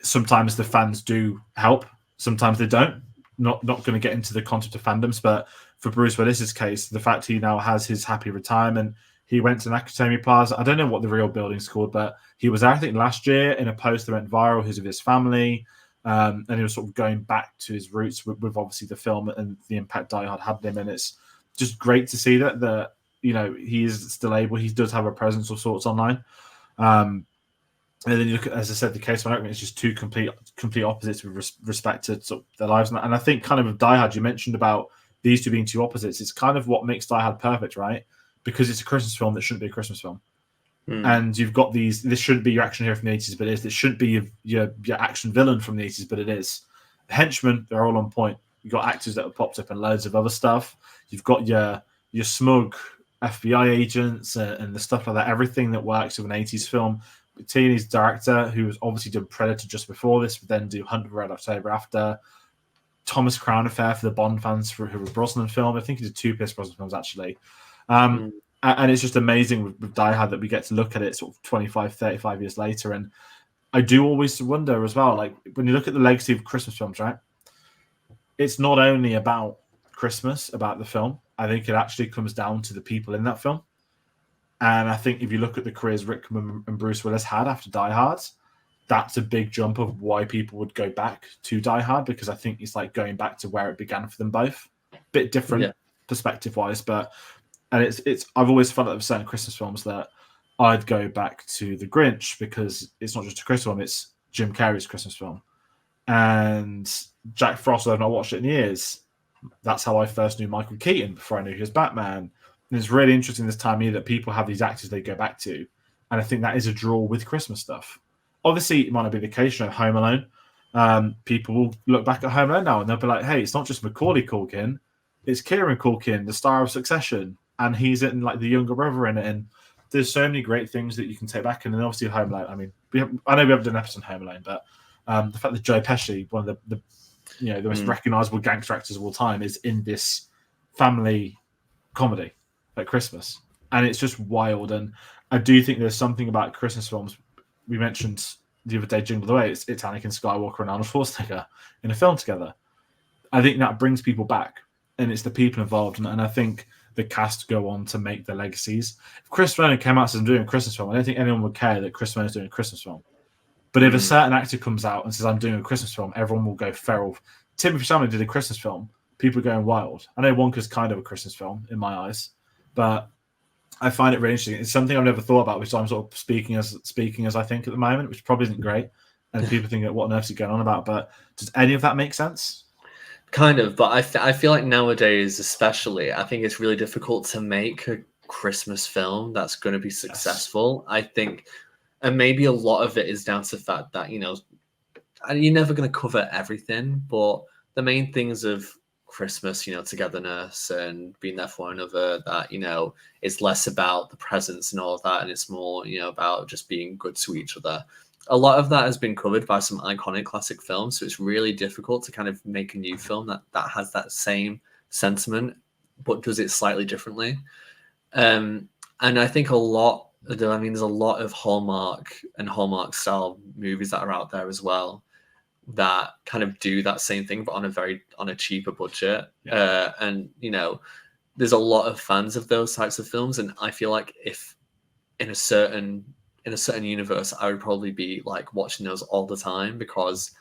sometimes the fans do help, sometimes they don't. Not going to get into the concept of fandoms, but for Bruce Willis's case, the fact he now has his happy retirement, he went to Nakatomi Plaza. I don't know what the real building's called, but he was there, I think, last year in a post that went viral. Who's of his family. And he was sort of going back to his roots with obviously the film and the impact Die Hard had on him. And it's just great to see that he is still able. He does have a presence of sorts online. And then you look at, as I said, the case of Rickman, it's just two complete opposites with respect to sort of their lives. And I think kind of with Die Hard, you mentioned about these two being two opposites. It's kind of what makes Die Hard perfect, right? Because it's a Christmas film that shouldn't be a Christmas film. And you've got these. This shouldn't be your action hero from the 80s, but it is. This shouldn't be your action villain from the 80s, but it is. Henchmen, they're all on point. You've got actors that have popped up in loads of other stuff. You've got your smug FBI agents and the stuff like that. Everything that works with an 80s film. Tini's director, who was obviously done Predator just before this, would then do Hunt for Red October after. Thomas Crown Affair for the Bond fans who were Brosnan film. I think he did 2 Pierce Brosnan films actually. And it's just amazing with Die Hard that we get to look at it sort of 25, 35 years later. And I do always wonder as well, like when you look at the legacy of Christmas films, right? It's not only about Christmas about the film. I think it actually comes down to the people in that film. And I think if you look at the careers Rickman and Bruce Willis had after Die Hard, that's a big jump of why people would go back to Die Hard, because I think it's like going back to where it began for them both. Bit different perspective wise, but it's I've always felt like with certain Christmas films that I'd go back to The Grinch because it's not just a Christmas film, it's Jim Carrey's Christmas film. And Jack Frost, I've not watched it in years. That's how I first knew Michael Keaton before I knew he was Batman. And it's really interesting this time of year that people have these actors they go back to. And I think that is a draw with Christmas stuff. Obviously, it might not be the case, Home Alone. People will look back at Home Alone now and they'll be like, hey, it's not just Macaulay Culkin, it's Kieran Culkin, the star of Succession, and he's in like the younger brother in it. And there's so many great things that you can take back. And then obviously Home Alone. I mean, I know we haven't done an episode on Home Alone, but the fact that Joe Pesci, one of the most recognizable gangster actors of all time, is in this family comedy at Christmas. And it's just wild. And I do think there's something about Christmas films. We mentioned the other day, Jingle the Way, it's Anakin Skywalker and Arnold Schwarzenegger in a film together. I think that brings people back, and it's the people involved. And I think the cast go on to make the legacies. If Chris Nolan came out and says, I'm doing a Christmas film, I don't think anyone would care that Chris Nolan's doing a Christmas film. But if a certain actor comes out and says, I'm doing a Christmas film, everyone will go feral. Timothy Chalamet did a Christmas film. People are going wild. I know Wonka's kind of a Christmas film in my eyes, but I find it really interesting. It's something I've never thought about, which I'm sort of speaking as I think at the moment, which probably isn't great. And people think, what on earth is he going on about? But does any of that make sense? Kind of, but I feel like nowadays, especially, I think it's really difficult to make a Christmas film that's going to be successful. Yes. I think, and maybe a lot of it is down to the fact that, you're never going to cover everything, but the main things of Christmas, togetherness and being there for one another, that, it's less about the presents and all of that, and it's more, about just being good to each other. A lot of that has been covered by some iconic classic films, so it's really difficult to kind of make a new film that has that same sentiment, but does it slightly differently. And I think there's a lot of Hallmark and Hallmark style movies that are out there as well that kind of do that same thing, but on a cheaper budget. Yeah. And there's a lot of fans of those types of films, and I feel like if in a certain universe, I would probably be like watching those all the time because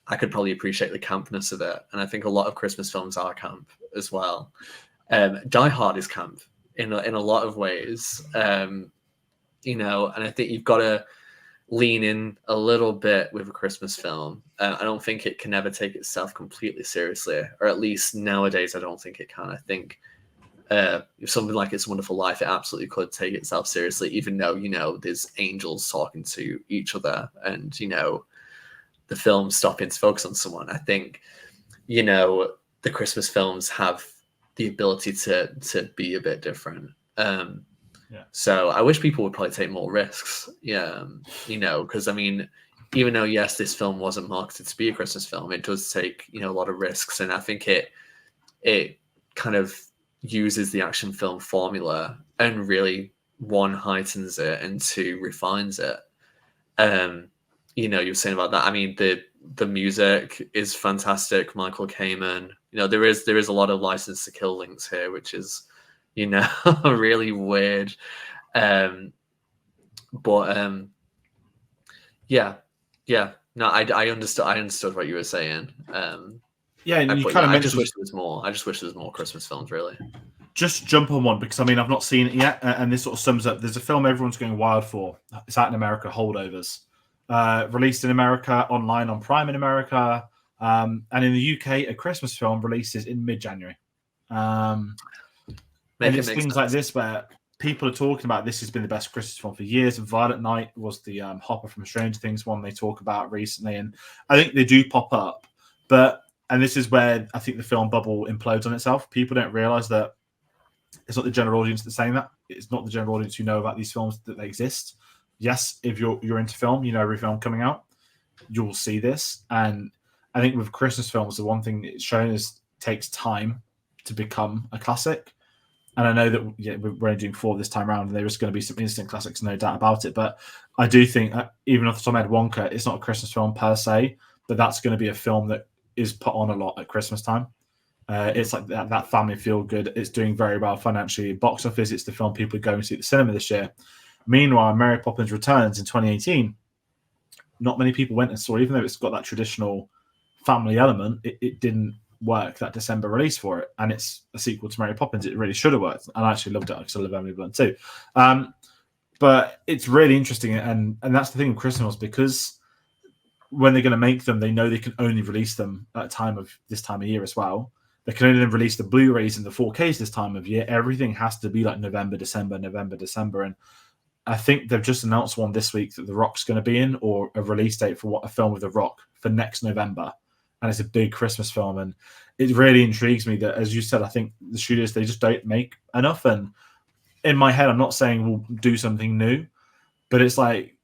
I could probably appreciate the campness of it. And I think a lot of Christmas films are camp as well. Die Hard is camp in a lot of ways, and I think you've got to lean in a little bit with a Christmas film. I don't think it can ever take itself completely seriously, or at least nowadays, I don't think it can. I think if something like It's a Wonderful Life, it absolutely could take itself seriously, even though, there's angels talking to each other and, the film stopping to focus on someone. I think, the Christmas films have the ability to be a bit different. So I wish people would probably take more risks. Because even though, yes, this film wasn't marketed to be a Christmas film, it does take, a lot of risks. And I think it kind of uses the action film formula and really, one, heightens it and two, refines it. You're saying about that. The music is fantastic. Michael Kamen. There is a lot of License to Kill links here, which is, really weird. No, I understood what you were saying. Yeah, and I just wish there was more. I just wish there was more Christmas films, really. Just jump on one, because I've not seen it yet, and this sort of sums up. There's a film everyone's going wild for. It's out in America, Holdovers. Released in America, online on Prime in America, and in the UK, a Christmas film releases in mid-January. And it's things sense. Like this where people are talking about this has been the best Christmas film for years. And Violet Night was the Hopper from Stranger Things one they talk about recently, and I think they do pop up. And this is where I think the film bubble implodes on itself. People don't realize that it's not the general audience that's saying that. It's not the general audience who know about these films that they exist. Yes, if you're into film, every film coming out, you'll see this. And I think with Christmas films, the one thing it's shown is it takes time to become a classic. And I know that we're only doing 4 this time around, and there's going to be some instant classics, no doubt about it. But I do think, even off the top of my head, Wonka, it's not a Christmas film per se, but that's going to be a film that is put on a lot at Christmas time. It's like that family feel good. It's doing very well financially. Box office, it's the film people are going to see at the cinema this year. Meanwhile, Mary Poppins Returns in 2018, not many people went and saw, even though it's got that traditional family element, it didn't work, that December release for it. And it's a sequel to Mary Poppins. It really should have worked. And I actually loved it because I love Emily Blunt too. But it's really interesting. And that's the thing with Christmas, because when they're going to make them, they know they can only release them at this time of year as well. They can only release the Blu-rays and the 4Ks this time of year. Everything has to be like November, December. And I think they've just announced one this week that The Rock's going to be in, or a release date for a film with The Rock for next November. And it's a big Christmas film. And it really intrigues me that, as you said, I think the studios, they just don't make enough. And in my head, I'm not saying we'll do something new, but it's like,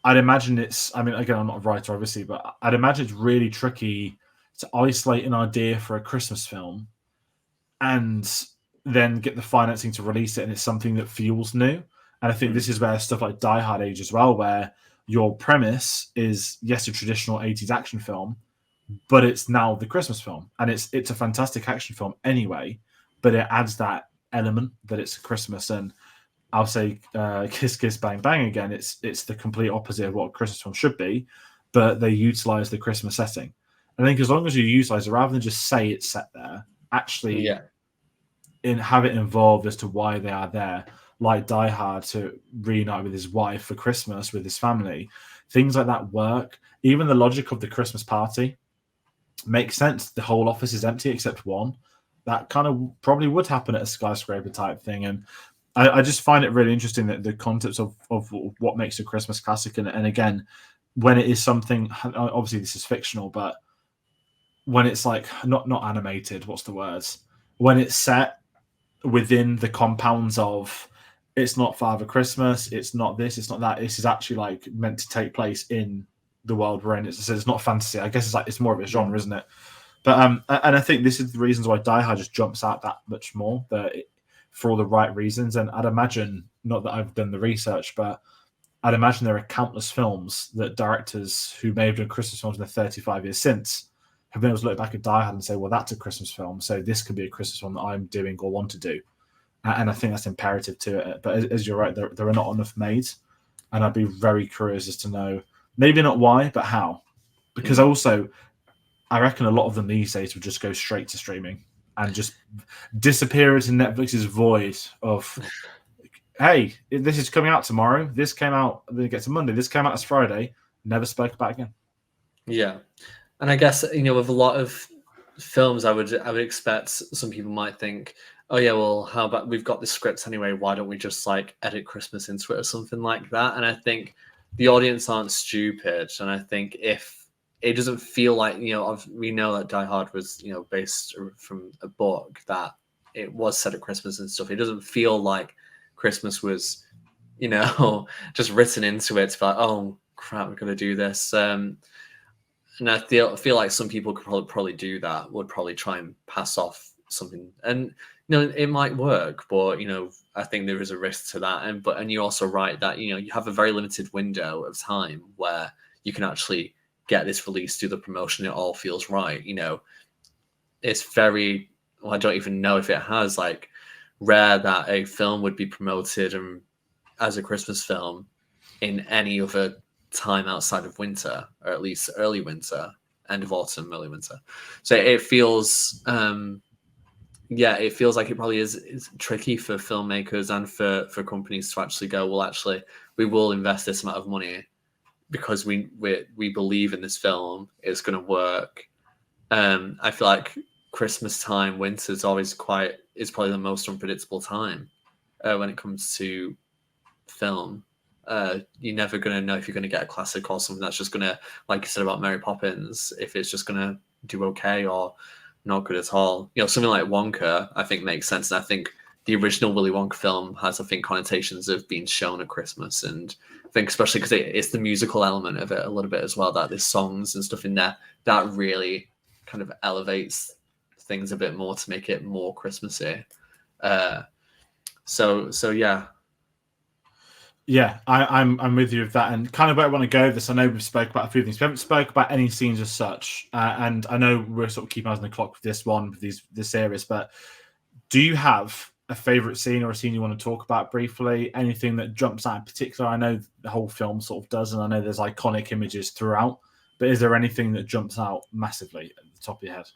I'd imagine I mean, again, I'm not a writer, obviously, but I'd imagine it's really tricky to isolate an idea for a Christmas film and then get the financing to release it, and it's something that feels new. And I think this is where stuff like Die Hard age as well, where your premise is, yes, a traditional 80s action film, but it's now the Christmas film. And it's a fantastic action film anyway, but it adds that element that it's Christmas. And I'll say Kiss Kiss Bang Bang again, it's the complete opposite of what a Christmas film should be, but they utilize the Christmas setting. I think as long as you utilize it, rather than just say it's set there, actually have it involved as to why they are there, like Die Hard to reunite with his wife for Christmas with his family. Things like that work. Even the logic of the Christmas party makes sense. The whole office is empty except one. That kind of probably would happen at a skyscraper type thing. And I just find it really interesting that the concepts of what makes a Christmas classic. And again, when it is something, obviously this is fictional, but when it's like not animated, what's the words? When it's set within the compounds of, it's not Father Christmas, it's not this, it's not that. This is actually like meant to take place in the world we're in. It's not fantasy. I guess it's more of a genre, isn't it? But and I think this is the reasons why Die Hard just jumps out that much more, for all the right reasons. And I'd imagine, not that I've done the research, but I'd imagine there are countless films that directors who may have done Christmas films in the 35 years since have been able to look back at Die Hard and say, well, that's a Christmas film, so this could be a Christmas film that I'm doing or want to do. And I think that's imperative to it. But as you're right, there are not enough made. And I'd be very curious as to know, maybe not why, but how. Because I reckon a lot of them these days would just go straight to streaming and just disappear into Netflix's void of, hey, this is coming out tomorrow. This came out, then it gets to Monday. This came out as Friday. Never spoke about it again. Yeah. And I guess, with a lot of films, I would expect some people might think, oh yeah, well, how about we've got the scripts anyway? Why don't we just like edit Christmas into it or something like that? And I think the audience aren't stupid. And I think if it doesn't feel like, we know that Die Hard was, based from a book that it was set at Christmas and stuff. It doesn't feel like Christmas was, just written into it to be like, oh crap, we're going to do this. And I feel like some people could probably do that, would probably try and pass off something. And, it might work, but, I think there is a risk to that. And you're also right that, you have a very limited window of time where you can actually get this release, do the promotion. It all feels right. It's very, I don't even know if it has like rare that a film would be promoted as a Christmas film in any other time outside of winter, or at least early winter, end of autumn, early winter. So it feels, it feels like it probably is tricky for filmmakers and for companies to actually go, well, actually, we will invest this amount of money because we believe in this film, it's going to work. I feel like Christmas time, winter is probably the most unpredictable time when it comes to film. You're never going to know if you're going to get a classic or something that's just going to, like you said about Mary Poppins, if it's just going to do okay or not good at all. Something like Wonka, I think makes sense. And I think the original Willy Wonka film has, I think, connotations of being shown at Christmas. And I think especially because it's the musical element of it a little bit as well, that there's songs and stuff in there that really kind of elevates things a bit more to make it more Christmassy. So yeah. Yeah, I'm with you with that, and kind of where I want to go with this. I know we've spoke about a few things. We haven't spoke about any scenes as such, and I know we're sort of keeping eyes on the clock with this one, with this series. But do you have a favorite scene or a scene you want to talk about briefly? Anything that jumps out in particular? I know the whole film sort of does, and I know there's iconic images throughout. But is there anything that jumps out massively at the top of your head?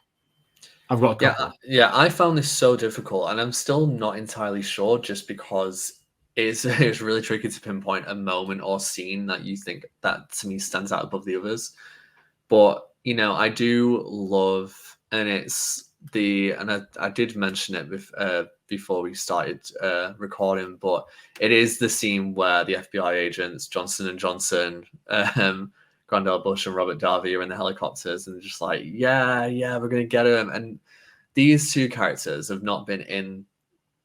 I've got a couple. Yeah, I found this so difficult, and I'm still not entirely sure, just because it's really tricky to pinpoint a moment or scene that you think that to me stands out above the others. But I do love, and I did mention it before we started recording, but it is the scene where the FBI agents Johnson and Johnson, Grandel Bush and Robert Darby are in the helicopters, and they're just like, yeah, we're gonna get him. And these two characters have not been in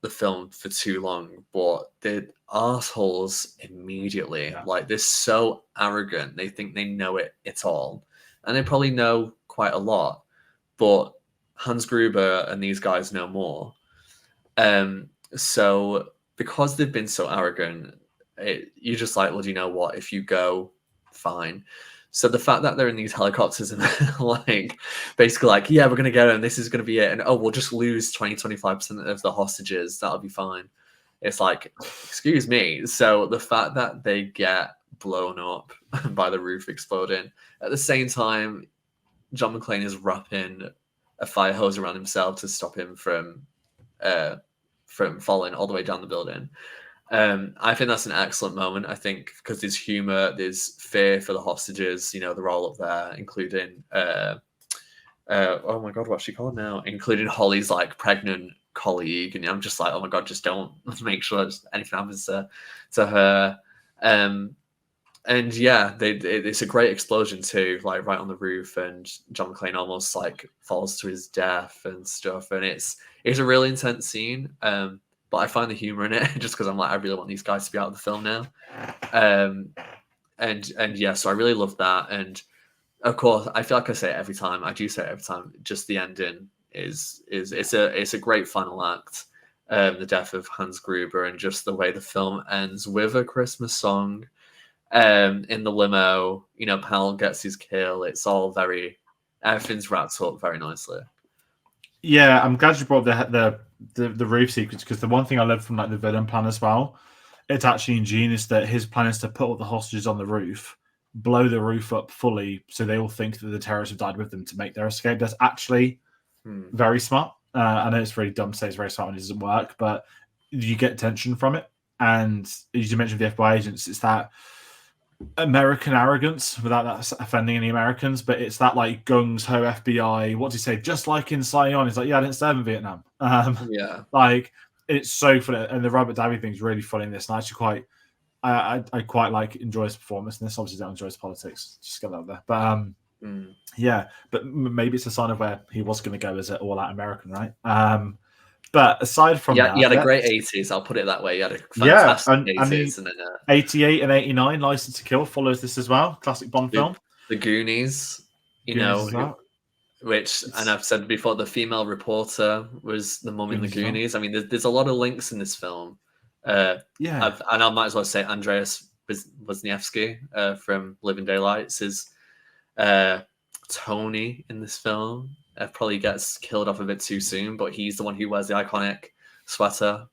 the film for too long, but they're assholes immediately. Yeah. Like, they're so arrogant. They think they know it all, and they probably know quite a lot. But Hans Gruber and these guys know more. So because they've been so arrogant, you're just like, well, do you know what? If you go, fine. So the fact that they're in these helicopters and like basically like, yeah, we're gonna get them, this is gonna be it, and we'll just lose 20-25% of the hostages, that'll be fine. It's like, excuse me. So the fact that they get blown up by the roof exploding at the same time, John McClane is wrapping a fire hose around himself to stop him from falling all the way down the building. I think that's an excellent moment. I think because there's humor, there's fear for the hostages. They're all up there, including oh my god, what's she called now? Including Holly's like pregnant colleague, and I'm just like, oh my god, just don't make sure anything happens to her. And yeah, it's a great explosion too, like right on the roof, and John McClane almost like falls to his death and stuff, and it's a really intense scene. But I find the humor in it just because I'm like, I really want these guys to be out of the film now. And yeah, so I really love that. And of course, I feel like I say it every time. I do say it every time. Just the ending is it's a great final act. The death of Hans Gruber, and just the way the film ends with a Christmas song. In the limo, Pal gets his kill. It's all everything's wrapped up very nicely. Yeah, I'm glad you brought the roof sequence, because the one thing I love from like the villain plan as well, it's actually ingenious that his plan is to put all the hostages on the roof, blow the roof up fully, so they all think that the terrorists have died with them to make their escape. That's actually very smart. I know it's really dumb to say it's very smart when it doesn't work, but you get tension from it. And as you mentioned, the FBI agents, it's that American arrogance without that offending any Americans, but it's that like gungs ho FBI. What do you say? Just like in Saigon, he's like, yeah, I didn't serve in Vietnam. Yeah, like it's so funny, and the Robert Davi thing is really funny in this. And I actually I quite like enjoy his performance in this. Obviously, don't enjoy his politics. Just get out there, but yeah. But maybe it's a sign of where he was going to go as an all-out American, right? But aside from that, he had a great 80s. I'll put it that way. He had a fantastic 80s, and then 88 and 89, License to Kill follows this as well. Classic Bond film. The Goonies, which, and I've said before, the female reporter was the mum in the Goonies. I mean, there's a lot of links in this film. And I might as well say Andreas Wisniewski from Living Daylights is Tony in this film. Probably gets killed off a bit too soon, but he's the one who wears the iconic sweater.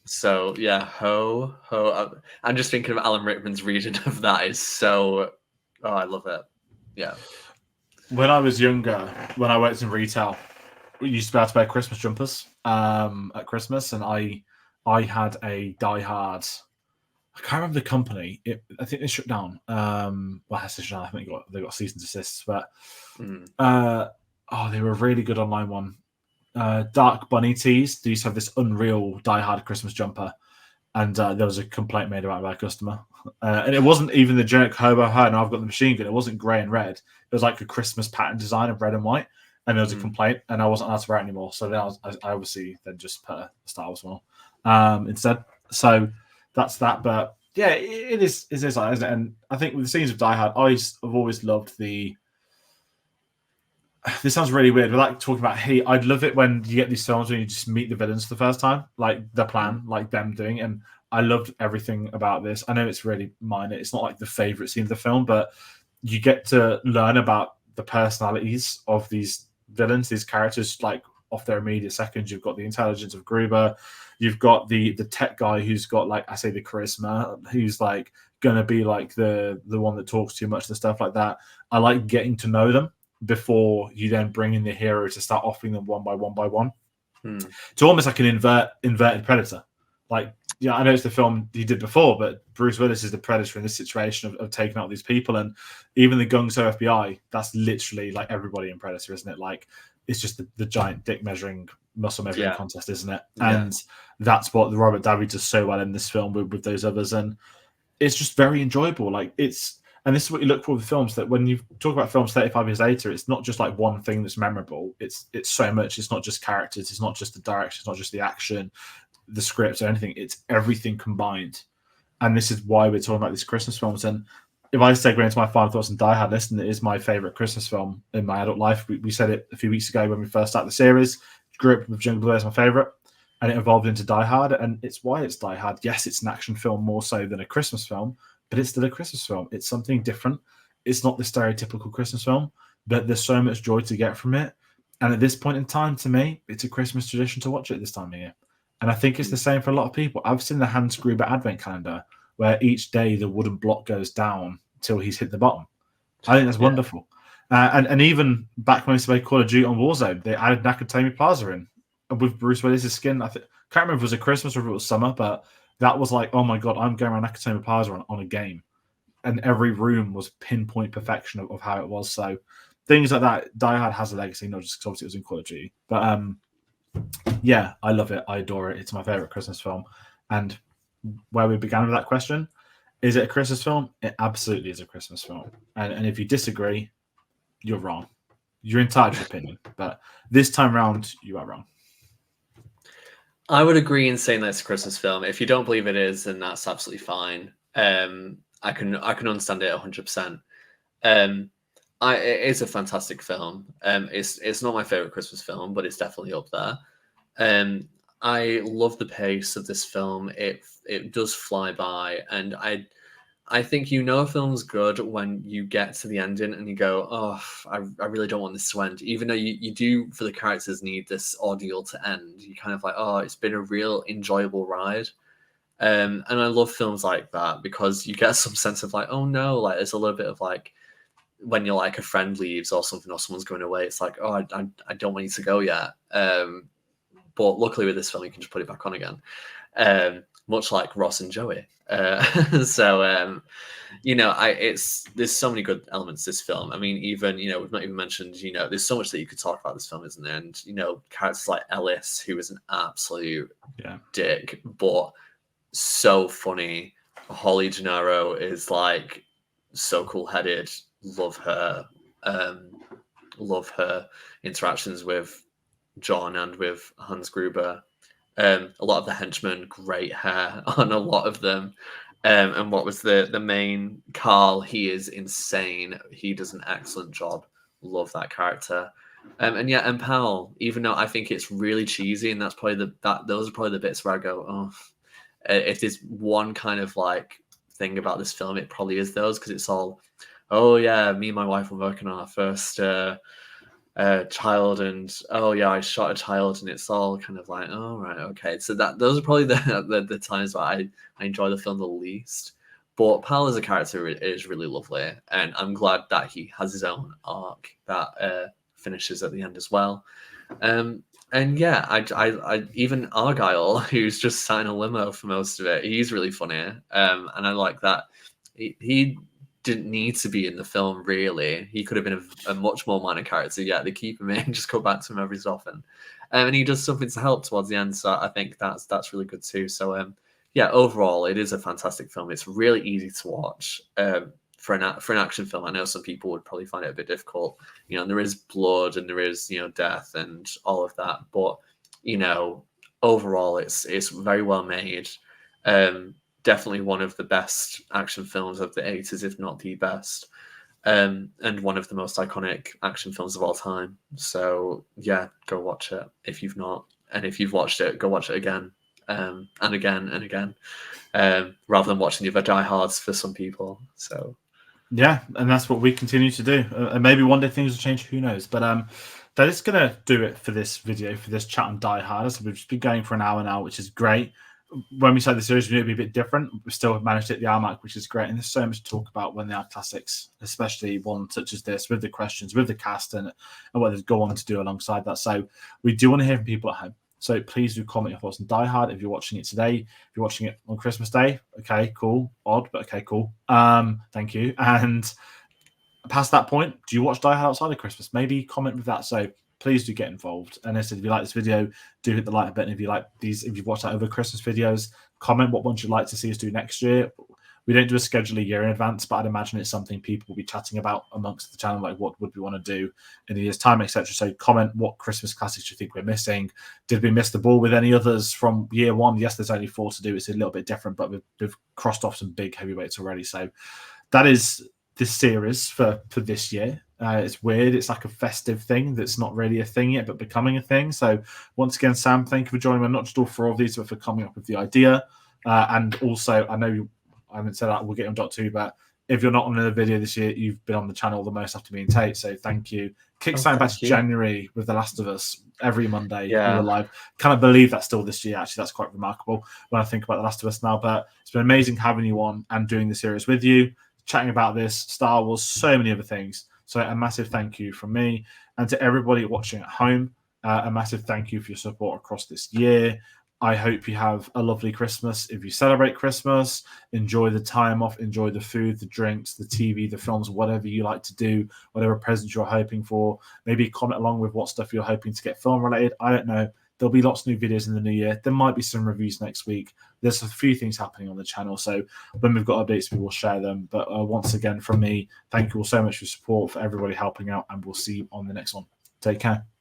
So yeah, ho. I'm just thinking of Alan Rickman's reading of that is so. Oh, I love it. Yeah. When I was younger, when I worked in retail, we used to be able to wear Christmas jumpers at Christmas, and I had a Die Hard. I can't remember the company. I think they shut down. Well, I think they got cease and desist, but they were a really good online one. Dark Bunny tees. They used to have this unreal Die Hard Christmas jumper, and there was a complaint made about it by a customer. And it wasn't even the generic hobo. No, I've got the machine gun. It wasn't grey and red. It was like a Christmas pattern design of red and white. And there was a complaint, and I wasn't allowed to wear it anymore. So then I obviously then just put a Star Wars one instead. So that's that. But yeah, it is like, isn't it? And I think with the scenes of Die Hard, I've always loved the this sounds really weird. We're like talking about hate. I'd love it when you get these films when you just meet the villains for the first time, like the plan, like them doing. And I loved everything about this. I know it's really minor. It's not like the favorite scene of the film, but you get to learn about the personalities of these villains, these characters, like off their immediate seconds. You've got the intelligence of Gruber. You've got the tech guy who's got, like I say, the charisma, who's like gonna be like the one that talks too much and stuff like that. I like getting to know them before you then bring in the hero to start offering them one by one by one. To almost like an inverted Predator. Like, yeah, I know it's the film he did before, but Bruce Willis is the Predator in this situation of taking out these people. And even the Gung Ho FBI, that's literally like everybody in Predator, isn't it? Like, it's just the giant dick measuring, muscle measuring contest, isn't it? And that's what the Robert Davi does so well in this film with those others. And it's just very enjoyable. Like, and this is what you look for with films, that when you talk about films 35 years later, it's not just like one thing that's memorable. It's so much. It's not just characters. It's not just the direction. It's not just the action, the scripts or anything. It's everything combined. And this is why we're talking about these Christmas films. And if I segue into my final thoughts on Die Hard, listen, it is my favorite Christmas film in my adult life. We said it a few weeks ago when we first started the series. Grew up with Jungle Boy as my favorite, and it evolved into Die Hard. And it's why it's Die Hard. Yes, it's an action film more so than a Christmas film, but it's still a Christmas film. It's something different. It's not the stereotypical Christmas film, but there's so much joy to get from it. And at this point in time, to me, it's a Christmas tradition to watch it this time of year. And I think it's the same for a lot of people. I've seen the Hans Gruber advent calendar where each day the wooden block goes down till he's hit the bottom. I think that's wonderful. And even back when we played Call of Duty on Warzone, they added Nakatomi Plaza in with Bruce Willis' skin. I can't remember if it was a Christmas or if it was summer, but that was like, oh my God, I'm going around Nakatomi Plaza on a game. And every room was pinpoint perfection of how it was. So things like that, Die Hard has a legacy, not just because obviously it was in Call of Duty. But yeah, I love it. I adore it. It's my favorite Christmas film. And where we began with that question, is it a Christmas film? It absolutely is a Christmas film. And if you disagree, you're wrong. You're entitled to your opinion. But this time around, you are wrong. I would agree in saying that it's a Christmas film. If you don't believe it is, then that's absolutely fine. I can understand it 100%. It is a fantastic film. It's not my favorite Christmas film, but it's definitely up there. I love the pace of this film. It does fly by, and I think a film's good when you get to the ending and you go, oh, I really don't want this to end. Even though you do, for the characters, need this ordeal to end. You kind of like, oh, it's been a real enjoyable ride. And I love films like that because you get some sense of like, oh no, like there's a little bit of like when you're like a friend leaves or something or someone's going away, it's like, oh, I don't want you to go yet. But luckily with this film, you can just put it back on again. Much like Ross and Joey. There's so many good elements to this film. I mean, even, we've not even mentioned, there's so much that you could talk about this film, isn't there? And, characters like Ellis, who is an absolute dick, but so funny. Holly Gennaro is like so cool-headed. Love her. Love her interactions with John and with Hans Gruber. A lot of the henchmen, great hair on a lot of them. And what was the main Carl? He is insane. He does an excellent job. Love that character. And Powell, even though I think it's really cheesy, and that's probably those are probably the bits where I go, oh, if there's one kind of like thing about this film, it probably is those, because it's all, oh yeah, me and my wife were working on our first child, and oh yeah, I shot a child, and it's all kind of like, oh right, okay. So those are probably the times where I enjoy the film the least. But Powell as a character is really lovely, and I'm glad that he has his own arc that finishes at the end as well. And yeah, I even Argyle, who's just sat in a limo for most of it, he's really funny, and I like that he didn't need to be in the film, really. He could have been a much more minor character. Yeah, they keep him in and just go back to him every so often. And he does something to help towards the end, so I think that's really good too. So yeah, overall, it is a fantastic film. It's really easy to watch for an action film. I know some people would probably find it a bit difficult. There is blood and there is death and all of that, but overall, it's very well made. Definitely one of the best action films of the 80s, if not the best. and one of the most iconic action films of all time. So yeah, go watch it if you've not, and if you've watched it, go watch it again, and again and again, rather than watching the other diehards for some people. So yeah, and that's what we continue to do. And maybe one day things will change. Who knows? But that is going to do it for this video, for this chat on Die Hard. So we've just been going for an hour now, which is great. When we started the series, we knew it'd be a bit different. We still managed to hit the hour mark, which is great. And there's so much to talk about when they are classics, especially one such as this, with the questions, with the cast, and what they go on to do alongside that. So we do want to hear from people at home. So please do comment your thoughts on Die Hard if you're watching it today. If you're watching it on Christmas Day, okay, cool. Odd, but okay, cool. Thank you. And past that point, do you watch Die Hard outside of Christmas? Maybe comment with that. So please do get involved. And as I said, if you like this video, do hit the like button. If you like these, if you've watched our other Christmas videos, comment what ones you'd like to see us do next year. We don't do a schedule a year in advance, but I'd imagine it's something people will be chatting about amongst the channel, like what would we want to do in a year's time, etc. So comment what Christmas classics you think we're missing. Did we miss the ball with any others from year one? Yes, there's only 4 to do. It's a little bit different, but we've crossed off some big heavyweights already. So that is this series for this year. It's weird. It's like a festive thing that's not really a thing yet, but becoming a thing. So once again, Sam, thank you for joining me. Not just all 4 of these, but for coming up with the idea. And also, I know I haven't said that, we'll get on dot 2, but if you're not on another video this year, you've been on the channel the most after me and Tate. So thank you. Kickstarting back to January with The Last of Us every Monday. Yeah. We're live. Can't believe that's still this year. Actually, that's quite remarkable when I think about The Last of Us now. But it's been amazing having you on and doing the series with you, chatting about this, Star Wars, so many other things. So a massive thank you from me, and to everybody watching at home, a massive thank you for your support across this year. I hope you have a lovely Christmas. If you celebrate Christmas, enjoy the time off, enjoy the food, the drinks, the TV, the films, whatever you like to do, whatever presents you're hoping for. Maybe comment along with what stuff you're hoping to get film related. I don't know. There'll be lots of new videos in the new year. There might be some reviews next week. There's a few things happening on the channel. So when we've got updates, we will share them. But once again, from me, thank you all so much for your support, for everybody helping out, and we'll see you on the next one. Take care.